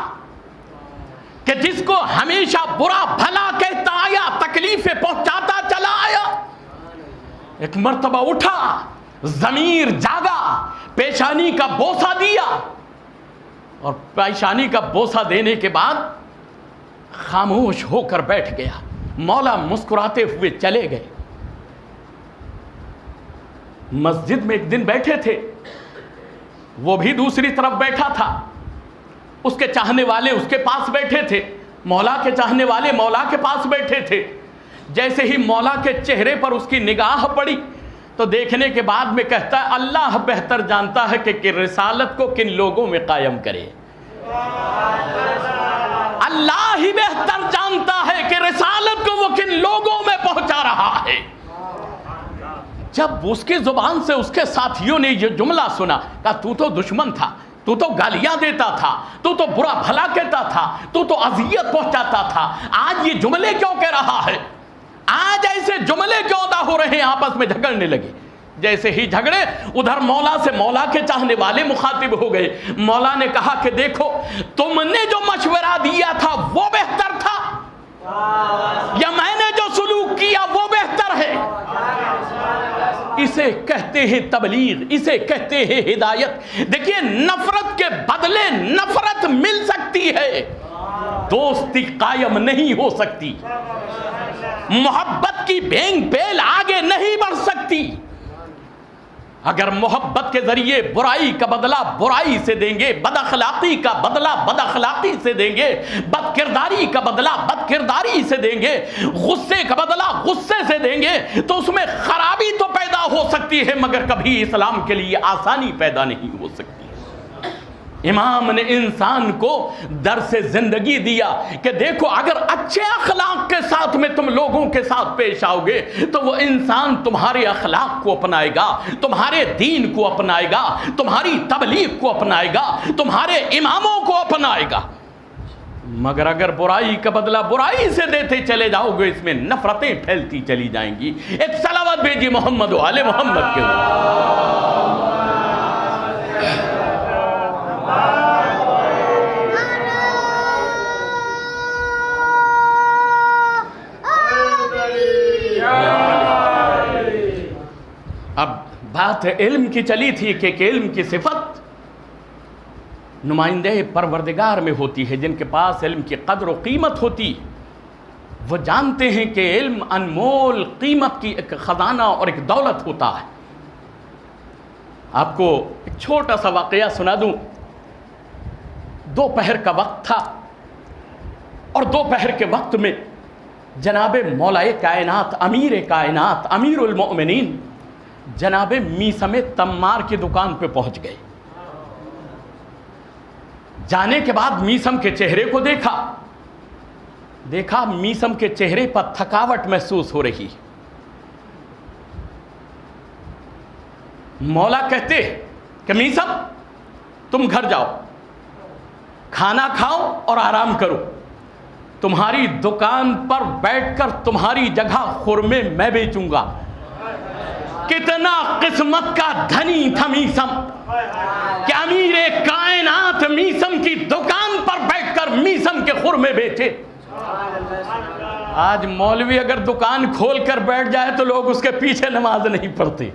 A: کہ جس کو ہمیشہ برا بھلا کہتا آیا, تکلیفیں پہنچاتا چلا آیا, ایک مرتبہ اٹھا, ضمیر جاگا, پیشانی کا بوسہ دیا, اور پیشانی کا بوسہ دینے کے بعد خاموش ہو کر بیٹھ گیا. مولا مسکراتے ہوئے چلے گئے. مسجد میں ایک دن بیٹھے تھے, وہ بھی دوسری طرف بیٹھا تھا. اس کے چاہنے والے اس کے پاس بیٹھے تھے, مولا کے چاہنے والے مولا کے پاس بیٹھے تھے. جیسے ہی مولا کے چہرے پر اس کی نگاہ پڑی تو دیکھنے کے بعد میں کہتا ہے اللہ بہتر جانتا ہے کہ رسالت کو کن لوگوں میں قائم کرے. اللہ ہی بہتر جانتا ہے کہ رسالت کو وہ کن لوگوں میں پہنچا رہا ہے. جب اس کی زبان سے اس کے ساتھیوں نے یہ جملہ سنا, کہا تو تو دشمن تھا, تو تو گالیاں دیتا تھا, تو تو برا بھلا کہتا تھا, تو تو اذیت پہنچاتا تھا, آج یہ جملے کیوں کہہ رہا ہے؟ آج ایسے جملے کیوں ادا ہو رہے ہیں؟ آپس میں جھگڑنے لگے. جیسے ہی جھگڑے, ادھر مولا سے مولا کے چاہنے والے مخاطب ہو گئے. مولا نے کہا کہ دیکھو تم نے جو مشورہ دیا تھا وہ بہتر تھا, یا میں نے جو سلوک کیا وہ بہتر ہے؟ اسے کہتے ہیں تبلیغ, اسے کہتے ہیں ہدایت. دیکھیے نفرت کے بدلے نفرت مل سکتی ہے, دوستی قائم نہیں ہو سکتی. محبت کی بینگ بیل آگے نہیں بڑھ سکتی. اگر محبت کے ذریعے برائی کا بدلہ برائی سے دیں گے, بد اخلاقی کا بدلہ بد اخلاقی سے دیں گے, بد کرداری کا بدلہ بد کرداری سے دیں گے, غصے کا بدلہ غصے سے دیں گے, تو اس میں خرابی تو پیدا ہو سکتی ہے مگر کبھی اسلام کے لیے آسانی پیدا نہیں ہو سکتی. امام نے انسان کو درس زندگی دیا کہ دیکھو اگر اچھے اخلاق کے ساتھ میں تم لوگوں کے ساتھ پیش آؤ گے تو وہ انسان تمہارے اخلاق کو اپنائے گا, تمہارے دین کو اپنائے گا, تمہاری تبلیغ کو اپنائے گا, تمہارے اماموں کو اپنائے گا. مگر اگر برائی کا بدلہ برائی سے دیتے چلے جاؤ گے, اس میں نفرتیں پھیلتی چلی جائیں گی. ایک صلوات بھیجی محمد و آل محمد کے اوپر. اب بات علم کی چلی تھی کہ علم کی صفت نمائندہ پروردگار میں ہوتی ہے. جن کے پاس علم کی قدر و قیمت ہوتی وہ جانتے ہیں کہ علم انمول قیمت کی ایک خزانہ اور ایک دولت ہوتا ہے. آپ کو ایک چھوٹا سا واقعہ سنا دوں. دوپہر کا وقت تھا اور دوپہر کے وقت میں جناب مولائے کائنات امیر المؤمنین جناب میثم تمار کی دکان پہ پہنچ گئے. جانے کے بعد میثم کے چہرے کو دیکھا میثم کے چہرے پر تھکاوٹ محسوس ہو رہی. مولا کہتے کہ میثم تم گھر جاؤ, کھانا کھاؤ اور آرام کرو, تمہاری دکان پر بیٹھ کر تمہاری جگہ خرمے میں بیچوں گا. کتنا قسمت کا دھنی تھا میثم کہ امیر کائنات میثم کی دکان پر بیٹھ کر میثم کے خرمے بیچے. آج مولوی اگر دکان کھول کر بیٹھ جائے تو لوگ اس کے پیچھے نماز نہیں پڑھتے.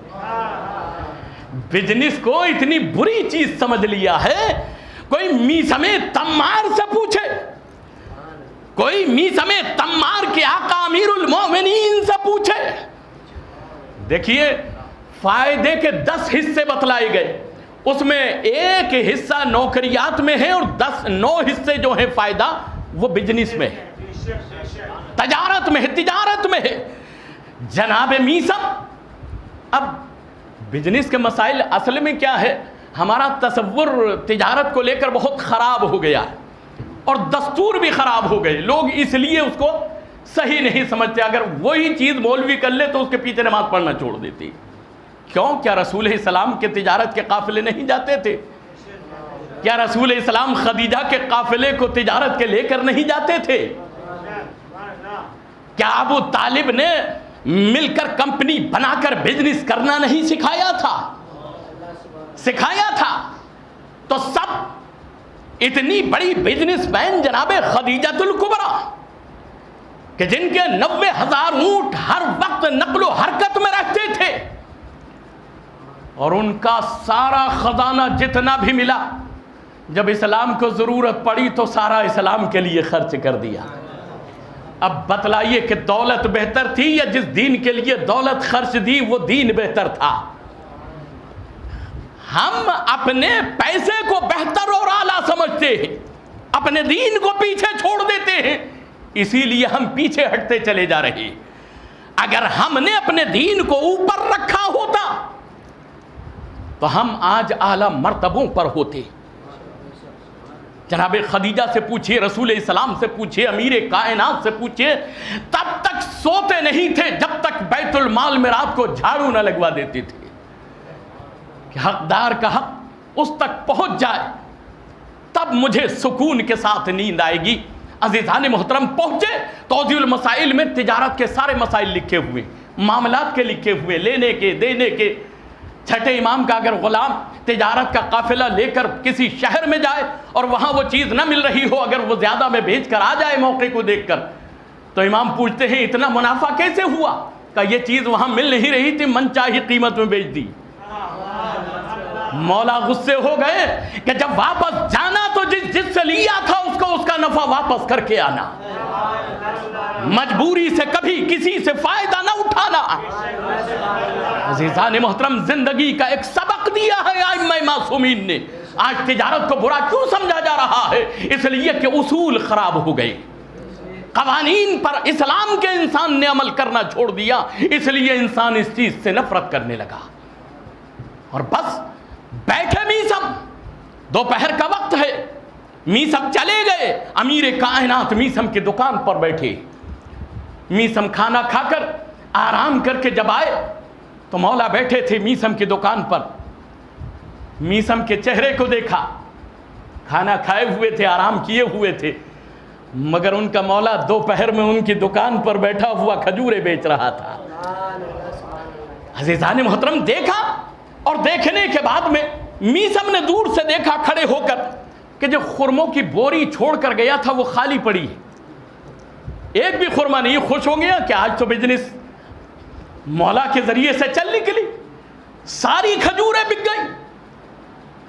A: بزنس کو اتنی بری چیز سمجھ لیا ہے. کوئی میثم تمار سے پوچھے, کوئی میثم تمار کے آقا امیر المومنین سے پوچھے. دیکھیے فائدے کے 10 حصے بتلائے گئے, اس میں ایک حصہ نوکریات میں ہے اور 9 حصے جو ہیں فائدہ وہ بزنس میں ہے, تجارت میں ہے, تجارت میں ہے. جناب میثم, اب بزنس کے مسائل اصل میں کیا ہے, ہمارا تصور تجارت کو لے کر بہت خراب ہو گیا ہے اور دستور بھی خراب ہو گئے. لوگ اس لیے اس کو صحیح نہیں سمجھتے. اگر وہی چیز مولوی کر لے تو اس کے پیچھے نماز پڑھنا چھوڑ دیتی. کیوں؟ کیا رسول السلام کے تجارت کے قافلے نہیں جاتے تھے؟ کیا رسول السلام خدیجہ کے قافلے کو تجارت کے لے کر نہیں جاتے تھے؟ کیا ابو طالب نے مل کر کمپنی بنا کر بزنس کرنا نہیں سکھایا تھا؟ سکھایا تھا. تو سب اتنی بڑی بزنس مین جناب خدیجہ الکبریٰ کہ جن کے 90,000 اونٹ ہر وقت نقل و حرکت میں رہتے تھے, اور ان کا سارا خزانہ جتنا بھی ملا جب اسلام کو ضرورت پڑی تو سارا اسلام کے لیے خرچ کر دیا. اب بتلائیے کہ دولت بہتر تھی یا جس دین کے لیے دولت خرچ دی وہ دین بہتر تھا؟ ہم اپنے پیسے کو بہتر اور اعلیٰ سمجھتے ہیں, اپنے دین کو پیچھے چھوڑ دیتے ہیں, اسی لیے ہم پیچھے ہٹتے چلے جا رہے ہیں. اگر ہم نے اپنے دین کو اوپر رکھا ہوتا تو ہم آج اعلیٰ مرتبوں پر ہوتے. جناب خدیجہ سے پوچھئے, رسول السلام سے پوچھئے, امیر کائنات سے پوچھئے, تب تک سوتے نہیں تھے جب تک بیت المال میں رات کو جھاڑو نہ لگوا دیتے تھے کہ حقدار کا حق اس تک پہنچ جائے, تب مجھے سکون کے ساتھ نیند آئے گی. عزیزان محترم, پہنچے توضیح المسائل میں تجارت کے سارے مسائل لکھے ہوئے, معاملات کے لکھے ہوئے, لینے کے دینے کے. چھٹے امام کا اگر غلام تجارت کا قافلہ لے کر کسی شہر میں جائے اور وہاں وہ چیز نہ مل رہی ہو, اگر وہ زیادہ میں بھیج کر آ جائے موقع کو دیکھ کر, تو امام پوچھتے ہیں اتنا منافع کیسے ہوا؟ کہ یہ چیز وہاں مل نہیں رہی تھی, من چاہی قیمت میں بیچ دی. مولا غصے ہو گئے کہ جب واپس جانا تو جس سے لیا تھا اس کو اس کا نفع واپس کر کے آنا, مجبوری سے کبھی کسی سے فائدہ نہ اٹھانا. عزیزان محترم, زندگی کا ایک سبق دیا ہے ائمہ معصومین نے. آج تجارت کو برا کیوں سمجھا جا رہا ہے؟ اس لیے کہ اصول خراب ہو گئے, قوانین پر اسلام کے انسان نے عمل کرنا چھوڑ دیا, اس لیے انسان اس چیز سے نفرت کرنے لگا. اور بس بیٹھے میثم, دوپہر کا وقت ہے, میثم چلے گئے, امیر کائنات میثم کی دکان پر بیٹھے. میثم کھانا کھا کر آرام کر کے جب آئے تو مولا بیٹھے تھے میثم کی دکان پر. میثم کے چہرے کو دیکھا, کھانا کھائے ہوئے تھے, آرام کیے ہوئے تھے, مگر ان کا مولا دوپہر میں ان کی دکان پر بیٹھا ہوا کھجورے بیچ رہا تھا. عزیزان محترم, دیکھا, اور دیکھنے کے بعد میں میثم نے دور سے دیکھا کھڑے ہو کر کہ جو خرموں کی بوری چھوڑ کر گیا تھا وہ خالی پڑی ہے, ایک بھی خرمہ نہیں. خوش ہو گیا کہ آج تو بزنس مولا کے ذریعے سے چل نکلی, ساری کھجوریں بک گئی,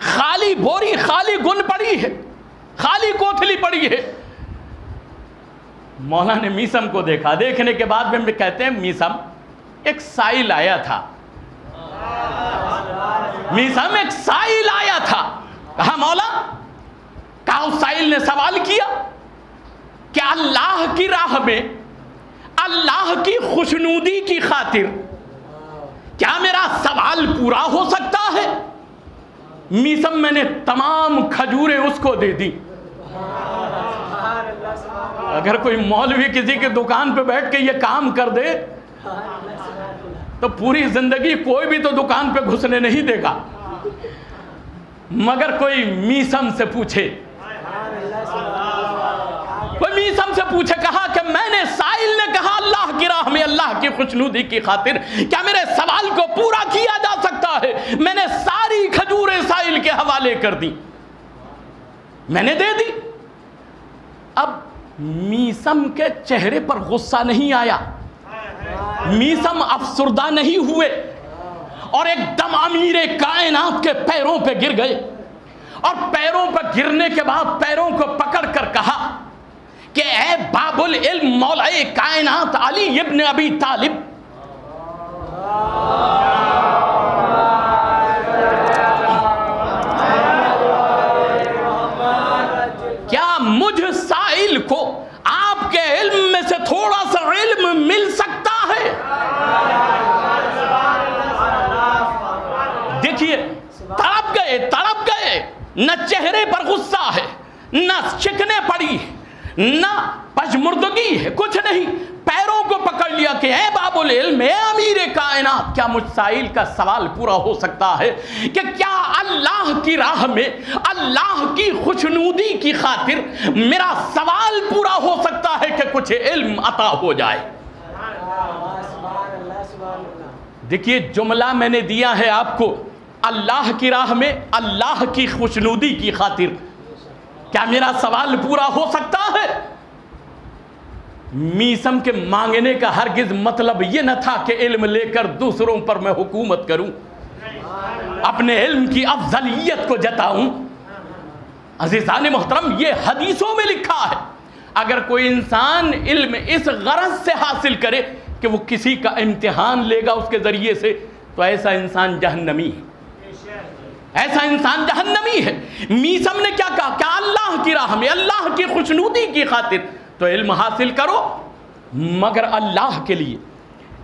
A: خالی بوری, خالی گن پڑی ہے, خالی کوتھلی پڑی ہے. مولا نے میثم کو دیکھا, دیکھنے کے بعد میں کہتے ہیں میثم ایک سائل آیا تھا, میثم ایک سائل آیا تھا. کہا مولا, کہا اس سائل نے سوال کیا کہ اللہ کی راہ میں, اللہ کی خوشنودی کی خاطر کیا میرا سوال پورا ہو سکتا ہے؟ میثم میں نے تمام کھجوریں اس کو دے دی. اگر کوئی مولوی کسی کے دکان پہ بیٹھ کے یہ کام کر دے تو پوری زندگی کوئی بھی تو دکان پہ گھسنے نہیں دے گا, مگر کوئی میثم سے پوچھے, کوئی میثم سے پوچھے, کہا کہ میں نے, سائل نے کہا اللہ کی راہ میں اللہ کی خوشنودی کی خاطر کیا میرے سوال کو پورا کیا جا سکتا ہے؟ میں نے ساری کھجوریں سائل کے حوالے کر دی, میں نے دے دی. اب میثم کے چہرے پر غصہ نہیں آیا، میثم افسردہ نہیں ہوئے، اور ایک دم امیر کائنات کے پیروں پہ گر گئے، اور پیروں پہ گرنے کے بعد پیروں کو پکڑ کر کہا کہ اے باب العلم مولا کائنات علی ابن ابی طالب، کیا مجھ سائل کو آپ کے علم میں سے تھوڑا سا علم مل سکتا ہے؟ دیکھیے تڑپ گئے، نہ چہرے پر غصہ ہے، نہ شکنے پڑی، نہ پشمردگی ہے، کچھ نہیں، پیروں کو پکڑ لیا کہ اے باب العلم، اے امیر کائنات، کیا مجھ سائل کا سوال پورا ہو سکتا ہے کہ کیا اللہ کی راہ میں اللہ کی خوشنودی کی خاطر میرا سوال پورا ہو سکتا ہے کہ کچھ علم عطا ہو جائے؟ دیکھیے جملہ میں نے دیا ہے آپ کو، اللہ کی راہ میں اللہ کی خوشنودی کی خاطر کیا میرا سوال پورا ہو سکتا ہے؟ میثم کے مانگنے کا ہرگز مطلب یہ نہ تھا کہ علم لے کر دوسروں پر میں حکومت کروں، اپنے علم کی افضلیت کو جتاؤں۔ عزیزان محترم، یہ حدیثوں میں لکھا ہے، اگر کوئی انسان علم اس غرض سے حاصل کرے کہ وہ کسی کا امتحان لے گا اس کے ذریعے سے، تو ایسا انسان جہنمی ہے، ایسا انسان جہنمی ہے۔ میثم نے کیا کہا کہ اللہ کی راہ میں اللہ کی خوشنودی کی خاطر تو علم حاصل کرو، مگر اللہ کے لیے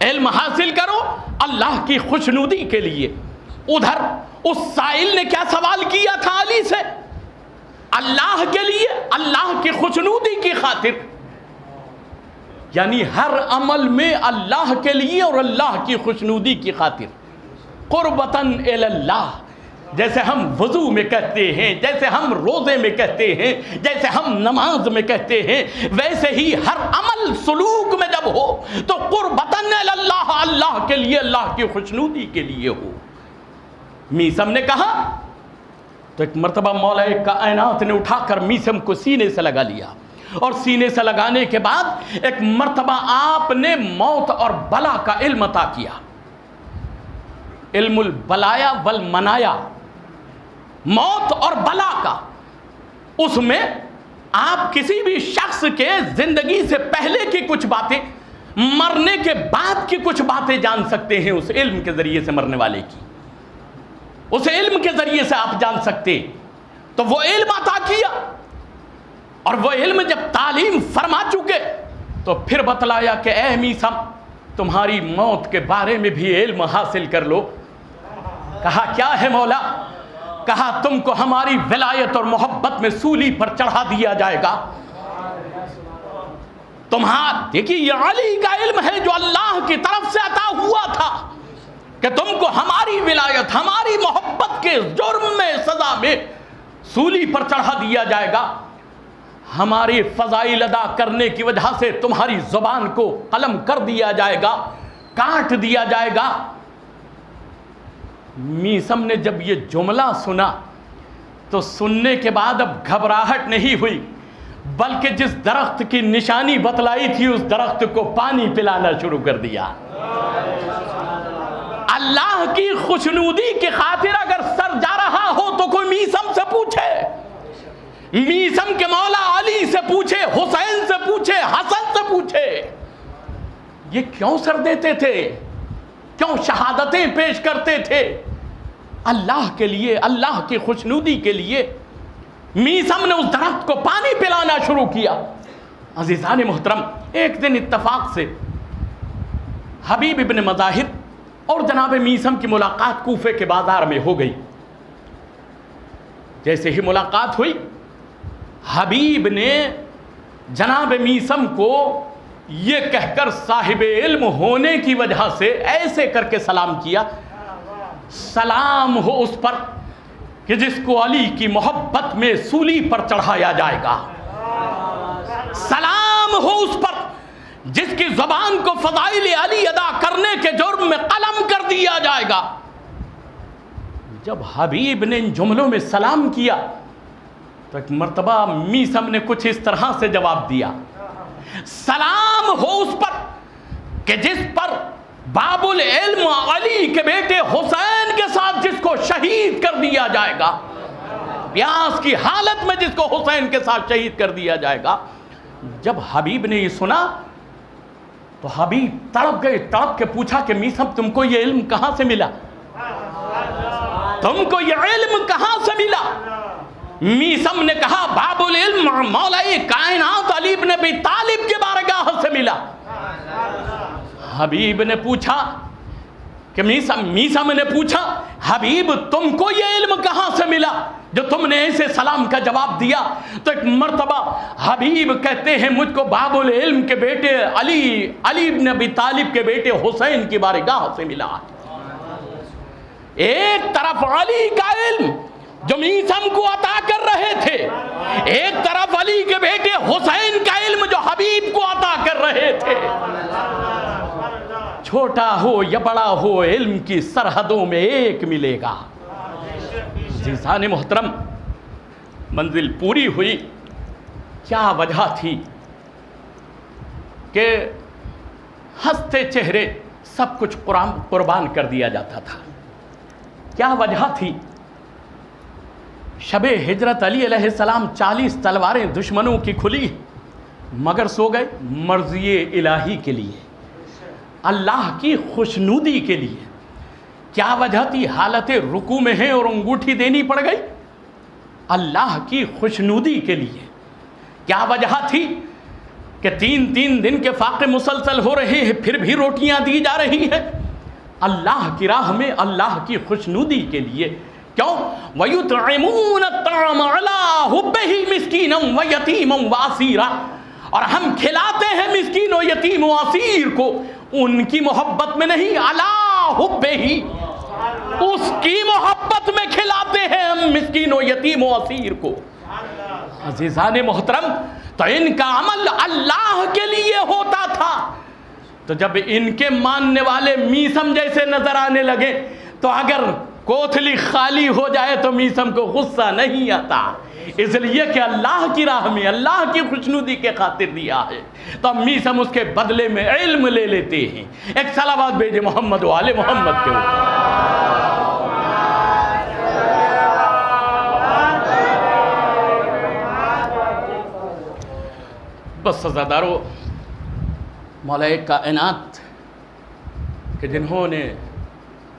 A: علم حاصل کرو، اللہ کی خوشنودی کے لیے۔ ادھر اس سائل نے کیا سوال کیا تھا علی سے؟ اللہ کے لیے، اللہ کی خوشنودی کی خاطر، یعنی ہر عمل میں اللہ کے لیے اور اللہ کی خوشنودی کی خاطر، قربتاً الی اللہ، جیسے ہم وضو میں کہتے ہیں، جیسے ہم روزے میں کہتے ہیں، جیسے ہم نماز میں کہتے ہیں، ویسے ہی ہر عمل سلوک میں جب ہو تو قربتاً الی اللہ، اللہ کے لیے، اللہ کی خوشنودی کے لیے ہو۔ میثم نے کہا تو ایک مرتبہ مولا کائنات نے اٹھا کر میثم کو سینے سے لگا لیا، اور سینے سے لگانے کے بعد ایک مرتبہ آپ نے موت اور بلا کا علم عطا کیا، علم البلایا والمنایا، موت اور بلا کا۔ اس میں آپ کسی بھی شخص کے زندگی سے پہلے کی کچھ باتیں، مرنے کے بعد کی کچھ باتیں جان سکتے ہیں اس علم کے ذریعے سے، مرنے والے کی اس علم کے ذریعے سے آپ جان سکتے۔ تو وہ علم عطا کیا، اور وہ علم جب تعلیم فرما چکے تو پھر بتلایا کہ اے میثم، تمہاری موت کے بارے میں بھی علم حاصل کر لو۔ کہا کیا ہے مولا؟ کہا تم کو ہماری ولایت اور محبت میں سولی پر چڑھا دیا جائے گا۔ دیکھیے یہ علی کا علم ہے جو اللہ کی طرف سے عطا ہوا تھا کہ تم کو ہماری ولایت، ہماری محبت کے جرم میں، سزا میں سولی پر چڑھا دیا جائے گا، ہماری فضائل ادا کرنے کی وجہ سے تمہاری زبان کو قلم کر دیا جائے گا، کاٹ دیا جائے گا۔ میثم نے جب یہ جملہ سنا تو سننے کے بعد اب گھبراہٹ نہیں ہوئی، بلکہ جس درخت کی نشانی بتلائی تھی اس درخت کو پانی پلانا شروع کر دیا۔ اللہ کی خوشنودی کی خاطر اگر سر جا رہا ہو تو کوئی میثم سے پوچھے، میثم کے مولا علی سے پوچھے، حسین سے پوچھے، حسن سے پوچھے، یہ کیوں سر دیتے تھے، کیوں شہادتیں پیش کرتے تھے؟ اللہ کے لیے، اللہ کی خوشنودی کے لیے۔ میثم نے اس درخت کو پانی پلانا شروع کیا۔ عزیزان محترم، ایک دن اتفاق سے حبیب ابن مظاہر اور جناب میثم کی ملاقات کوفے کے بازار میں ہو گئی۔ جیسے ہی ملاقات ہوئی، حبیب نے جناب میثم کو یہ کہہ کر صاحب علم ہونے کی وجہ سے ایسے کر کے سلام کیا، سلام ہو اس پر کہ جس کو علی کی محبت میں سولی پر چڑھایا جائے گا، سلام ہو اس پر جس کی زبان کو فضائل علی ادا کرنے کے جرم میں قلم کر دیا جائے گا۔ جب حبیب نے ان جملوں میں سلام کیا تو ایک مرتبہ میثم نے کچھ اس طرح سے جواب دیا، سلام ہو اس پر کہ جس پر باب العلم علی کے بیٹے حسین کے ساتھ جس کو شہید کر دیا جائے گا، پیاس کی حالت میں جس کو حسین کے ساتھ شہید کر دیا جائے گا۔ جب حبیب نے یہ سنا تو حبیب تڑپ گئے، تڑپ کے پوچھا کہ میثم تم کو یہ علم کہاں سے ملا؟ تم کو یہ علم کہاں سے ملا؟ میثم نے کہا باب العلم مولا کائنات علی بن ابی طالب کے بارگاہ سے ملا۔ حبیب نے پوچھا کہ میثم نے پوچھا حبیب تم کو یہ علم کہاں سے ملا جو تم نے ایسے سلام کا جواب دیا؟ تو ایک مرتبہ حبیب کہتے ہیں مجھ کو باب العلم کے بیٹے علی بن ابی طالب کے بیٹے حسین کی بارگاہ سے ملا۔ ایک طرف علی کا علم جو میثم کو عطا کر رہے تھے، ایک طرف علی کے بیٹے حسین کا علم جو حبیب کو عطا کر رہے تھے۔ چھوٹا ہو یا بڑا ہو علم کی سرحدوں میں ایک ملے گا۔ عزیزان محترم، منزل پوری ہوئی، کیا وجہ تھی کہ ہنستے چہرے سب کچھ قربان کر دیا جاتا تھا؟ کیا وجہ تھی؟ شب ہجرت علی علیہ السلام 40 تلواریں دشمنوں کی کھلی مگر سو گئے مرضی الہی کے لیے، اللہ کی خوشنودی کے لیے۔ کیا وجہ تھی؟ حالت رکوع میں ہیں اور انگوٹھی دینی پڑ گئی اللہ کی خوشنودی کے لیے۔ کیا وجہ تھی کہ 3 دن کے فاقے مسلسل ہو رہے ہیں پھر بھی روٹیاں دی جا رہی ہیں اللہ کی راہ میں، اللہ کی خوشنودی کے لیے۔ کیوں؟ وَيُطْعِمُونَ الطَّعَامَ عَلَىٰ حُبِّهِ مِسْكِينًا وَيَتِيمًا وَأَسِيرًا، اور ہم کھلاتے ہیں مسکین و یتیم و اسیر کو ان کی محبت میں نہیں، عَلَىٰ حُبِّهِ، اس کی محبت میں کھلاتے ہیں ہم مسکین و یتیم و اسیر کو۔ عزیزان محترم، تو ان کا عمل اللہ کے لیے ہوتا تھا۔ تو جب ان کے ماننے والے میثم جیسے نظر آنے لگے تو اگر کوتھلی خالی ہو جائے تو میثم کو غصہ نہیں آتا، اس لیے کہ اللہ کی راہ میں اللہ کی خوشنودی کے خاطر دیا ہے۔ تو میثم اس کے بدلے میں علم لے لیتے ہیں۔ ایک صلوات بھیجے محمد و آل محمد کے اوپر۔ بس سزادارو، مولا کائنات کہ جنہوں نے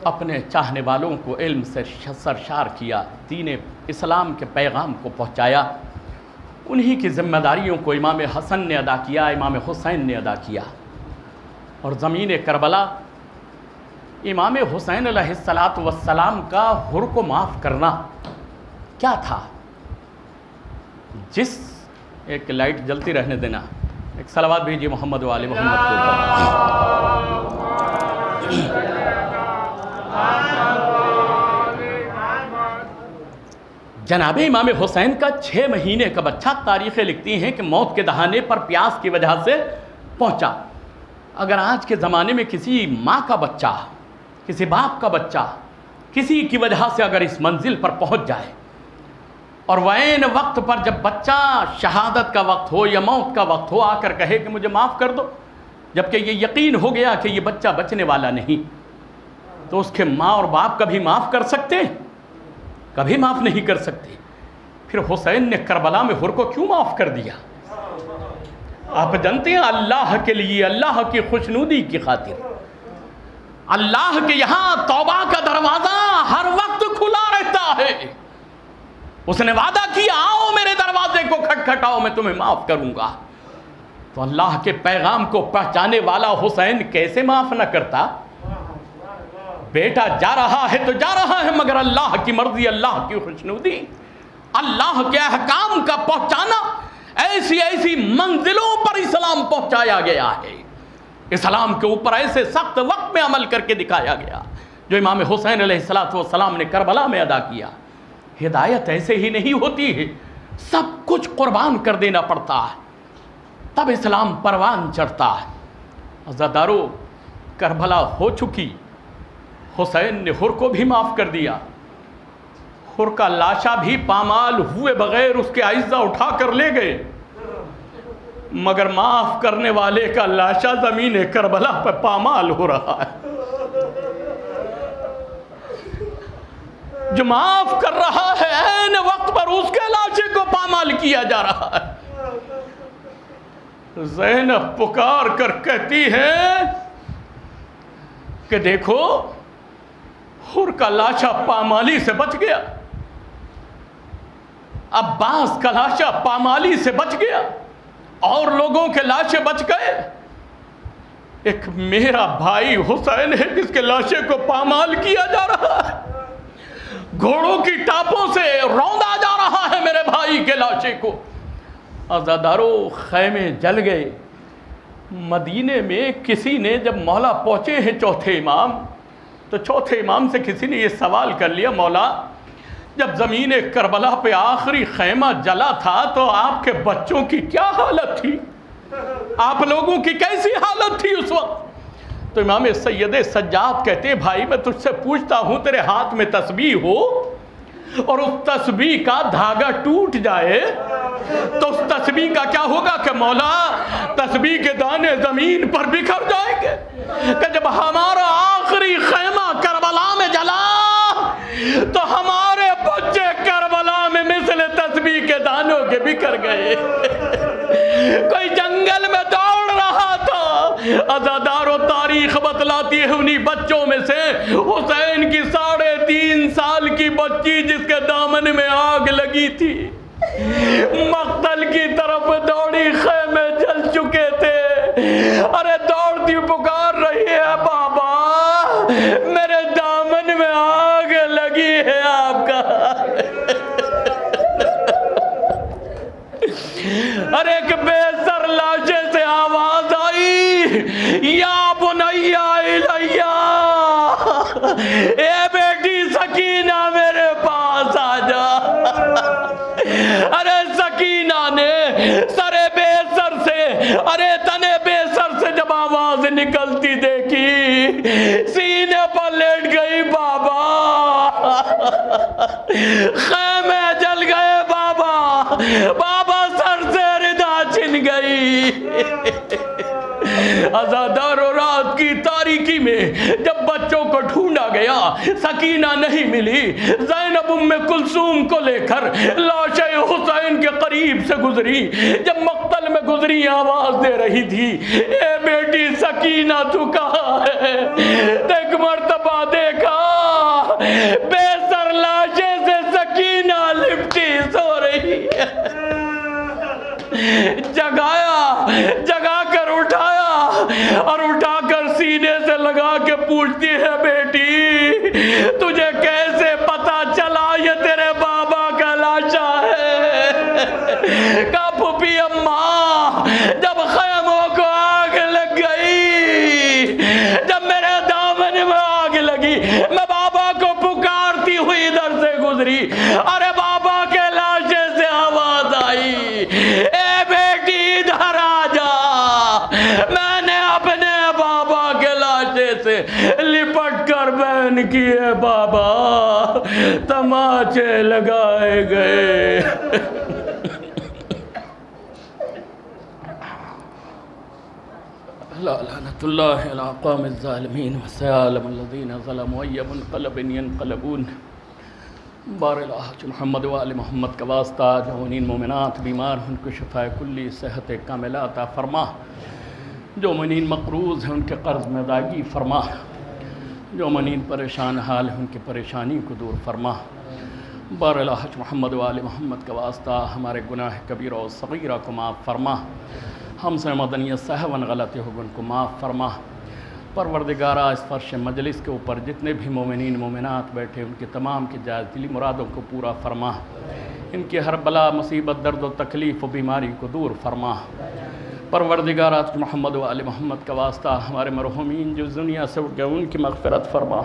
A: اپنے چاہنے والوں کو علم سے سرشار کیا، دین اسلام کے پیغام کو پہنچایا، انہی کی ذمہ داریوں کو امام حسن نے ادا کیا، امام حسین نے ادا کیا۔ اور زمین کربلا امام حسین علیہ السلام کا حر کو معاف کرنا کیا تھا؟ جس ایک لائٹ جلتی رہنے دینا، ایک صلوات بھیجیے محمد و آل محمد کے اوپر۔ جناب امام حسین کا 6 مہینے کا بچہ، تاریخیں لکھتی ہیں کہ موت کے دہانے پر پیاس کی وجہ سے پہنچا۔ اگر آج کے زمانے میں کسی ماں کا بچہ، کسی باپ کا بچہ کسی کی وجہ سے اگر اس منزل پر پہنچ جائے اور وعین وقت پر جب بچہ شہادت کا وقت ہو یا موت کا وقت ہو آ کر کہے کہ مجھے معاف کر دو، جبکہ یہ یقین ہو گیا کہ یہ بچہ بچنے والا نہیں، تو اس کے ماں اور باپ کبھی معاف کر سکتے ہیں؟ کبھی معاف نہیں کر سکتے۔ پھر حسین نے کربلا میں حر کو کیوں معاف کر دیا؟ آپ جانتے ہیں اللہ کے لیے، اللہ کی خوشنودی کی خاطر۔ اللہ کے یہاں توبہ کا دروازہ ہر وقت کھلا رہتا ہے۔ اس نے وعدہ کیا آؤ میرے دروازے کو کھٹکھٹاؤ میں تمہیں معاف کروں گا۔ تو اللہ کے پیغام کو پہچانے والا حسین کیسے معاف نہ کرتا؟ بیٹا جا رہا ہے تو جا رہا ہے، مگر اللہ کی مرضی، اللہ کی خوشنودی، اللہ کے احکام کا پہنچانا، ایسی ایسی منزلوں پر اسلام پہنچایا گیا ہے۔ اسلام کے اوپر ایسے سخت وقت میں عمل کر کے دکھایا گیا جو امام حسین علیہ السلام نے کربلا میں ادا کیا۔ ہدایت ایسے ہی نہیں ہوتی ہے، سب کچھ قربان کر دینا پڑتا ہے، تب اسلام پروان چڑھتا ہے۔ عزادارو، کربلا ہو چکی، حسین نے حر کو بھی معاف کر دیا، حر کا لاشا بھی پامال ہوئے بغیر اس کے اعضاء اٹھا کر لے گئے، مگر معاف کرنے والے کا لاشا زمین کربلا پہ پامال ہو رہا ہے۔ جو معاف کر رہا ہے عین وقت پر اس کے لاشے کو پامال کیا جا رہا ہے۔ زینب پکار کر کہتی ہے کہ دیکھو حر کا لاشا پامالی سے بچ گیا، عباس کا لاشا پامالی سے بچ گیا، اور لوگوں کے لاشے بچ گئے، ایک میرا بھائی حسین ہے جس کے لاشے کو پامال کیا جا رہا ہے، گھوڑوں کی ٹاپوں سے روندا جا رہا ہے میرے بھائی کے لاشے کو۔ عزادارو خیمے جل گئے۔ مدینے میں کسی نے جب مولا پہنچے ہیں چوتھے امام، تو چوتھے امام سے کسی نے یہ سوال کر لیا، مولا جب زمین کربلا پہ آخری خیمہ جلا تھا تو آپ کے بچوں کی کیا حالت تھی؟ آپ لوگوں کی کیسی حالت تھی اس وقت؟ تو امام سید سجاد کہتے ہیں بھائی میں تجھ سے پوچھتا ہوں، تیرے ہاتھ میں تسبیح ہو اور اس تسبیح کا دھاگا ٹوٹ جائے تو اس تسبیح کا کیا ہوگا؟ کہ مولا تسبیح کے دانے زمین پر بکھر جائیں گے، کہ جب ہمارا آخری خیمہ کربلا میں جلا تو ہمارے بچے کربلا میں مثل تسبیح کے دانوں کے بکھر گئے۔ کوئی جنگل میں دوڑ رہا تھا، عزادار و تاریخ بتلاتی ہے انہی بچوں میں سے حسین کی 3.5 سال کی بچی جس کے دامن میں آگ لگی تھی، مقتل کی طرف دوڑی، خیمے جل چکے تھے، ارے دوڑتی پکار رہی ہے بابا میرے دامن میں آگ لگی ہے آپ کا۔ ارے ایک بے سر لاشے سے آواز آئی، یا بنیا الیہ، اے بیٹی سکینہ میرے پاس آ جا۔ ارے سکینہ نے سرے بے سر سے، ارے تنے بے سر سے جب آواز نکلتی دیکھی سینے پر لیٹ گئی، بابا خیمے جل گئے، بابا بابا سر سے ردا چھن گئی۔ عزادار و رات کی تاریکی میں جب بچوں کو ڈھونڈا گیا سکینہ نہیں ملی، زینب ام کلثوم کو لے کر لاش حسین کے قریب سے گزری، جب مقتل میں گزری آواز دے رہی تھی، اے بیٹی سکینہ تو کہاں ہے؟ ایک مرتبہ دیکھا بے سر لاشے سے سکینہ لپٹی سو رہی ہے، جگا کر اٹھایا اور اٹھا کر سینے سے لگا کے پوچھتی ہے بیٹی تجھے کیسے پتا چلا یہ تیرے بابا کا لاشا ہے؟ کہا پھوپھی اماں جب خیموں کو آگ لگ گئی، جب میرے دامن میں آگ لگی، میں بابا کو پکارتی ہوئی ادھر سے گزری، ارے بابا کے لاشے سے آواز آئی، اے بیٹی ادھر آ جا، میں نے اپنے بابا کے لاشے سے لپٹ کر بہن کیے بابا تماچے لگائے گئے۔ لعنت اللہ علی اقوام الظالمین وسیالم الذین ظلموا ای منقلب ینقلبون۔ بار الحج محمد و آل محمد کا واسطہ جوانین مومنات بیمار ان کو شفاء کلی صحت کاملہ عطا فرما، جو مومنین مقروض ہیں ان کے قرض میں ادائیگی فرما، جو مومنین پریشان حال ہیں ان کی پریشانی کو دور فرما۔ بار الحج محمد و آل محمد کا واسطہ ہمارے گناہ کبیرہ و صغیرہ کو معاف فرما، ہم سے مدنیت سہون غلطی ہو ان کو معاف فرما۔ پروردگارہ اس فرش مجلس کے اوپر جتنے بھی مومنین مومنات بیٹھے ان کی تمام کی جائز دلی مرادوں کو پورا فرما، ان کی ہر بلا مصیبت درد و تکلیف و بیماری کو دور فرما۔ پروردگارہ محمد و آل محمد کا واسطہ ہمارے مرحومین جو دنیا سے اٹھ گئے ان کی مغفرت فرما،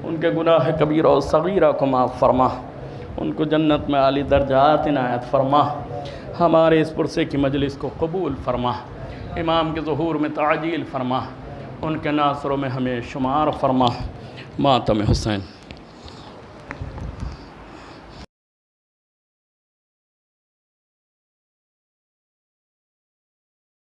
A: ان کے گناہ کبیرہ و صغیرہ کو معاف فرما، ان کو جنت میں عالی درجات عنایت فرما، ہمارے اس پرسے کی مجلس کو قبول فرما، امام کے ظہور میں تعجیل فرما، ان کے ناصروں میں ہمیں شمار فرما۔ ماتم حسین۔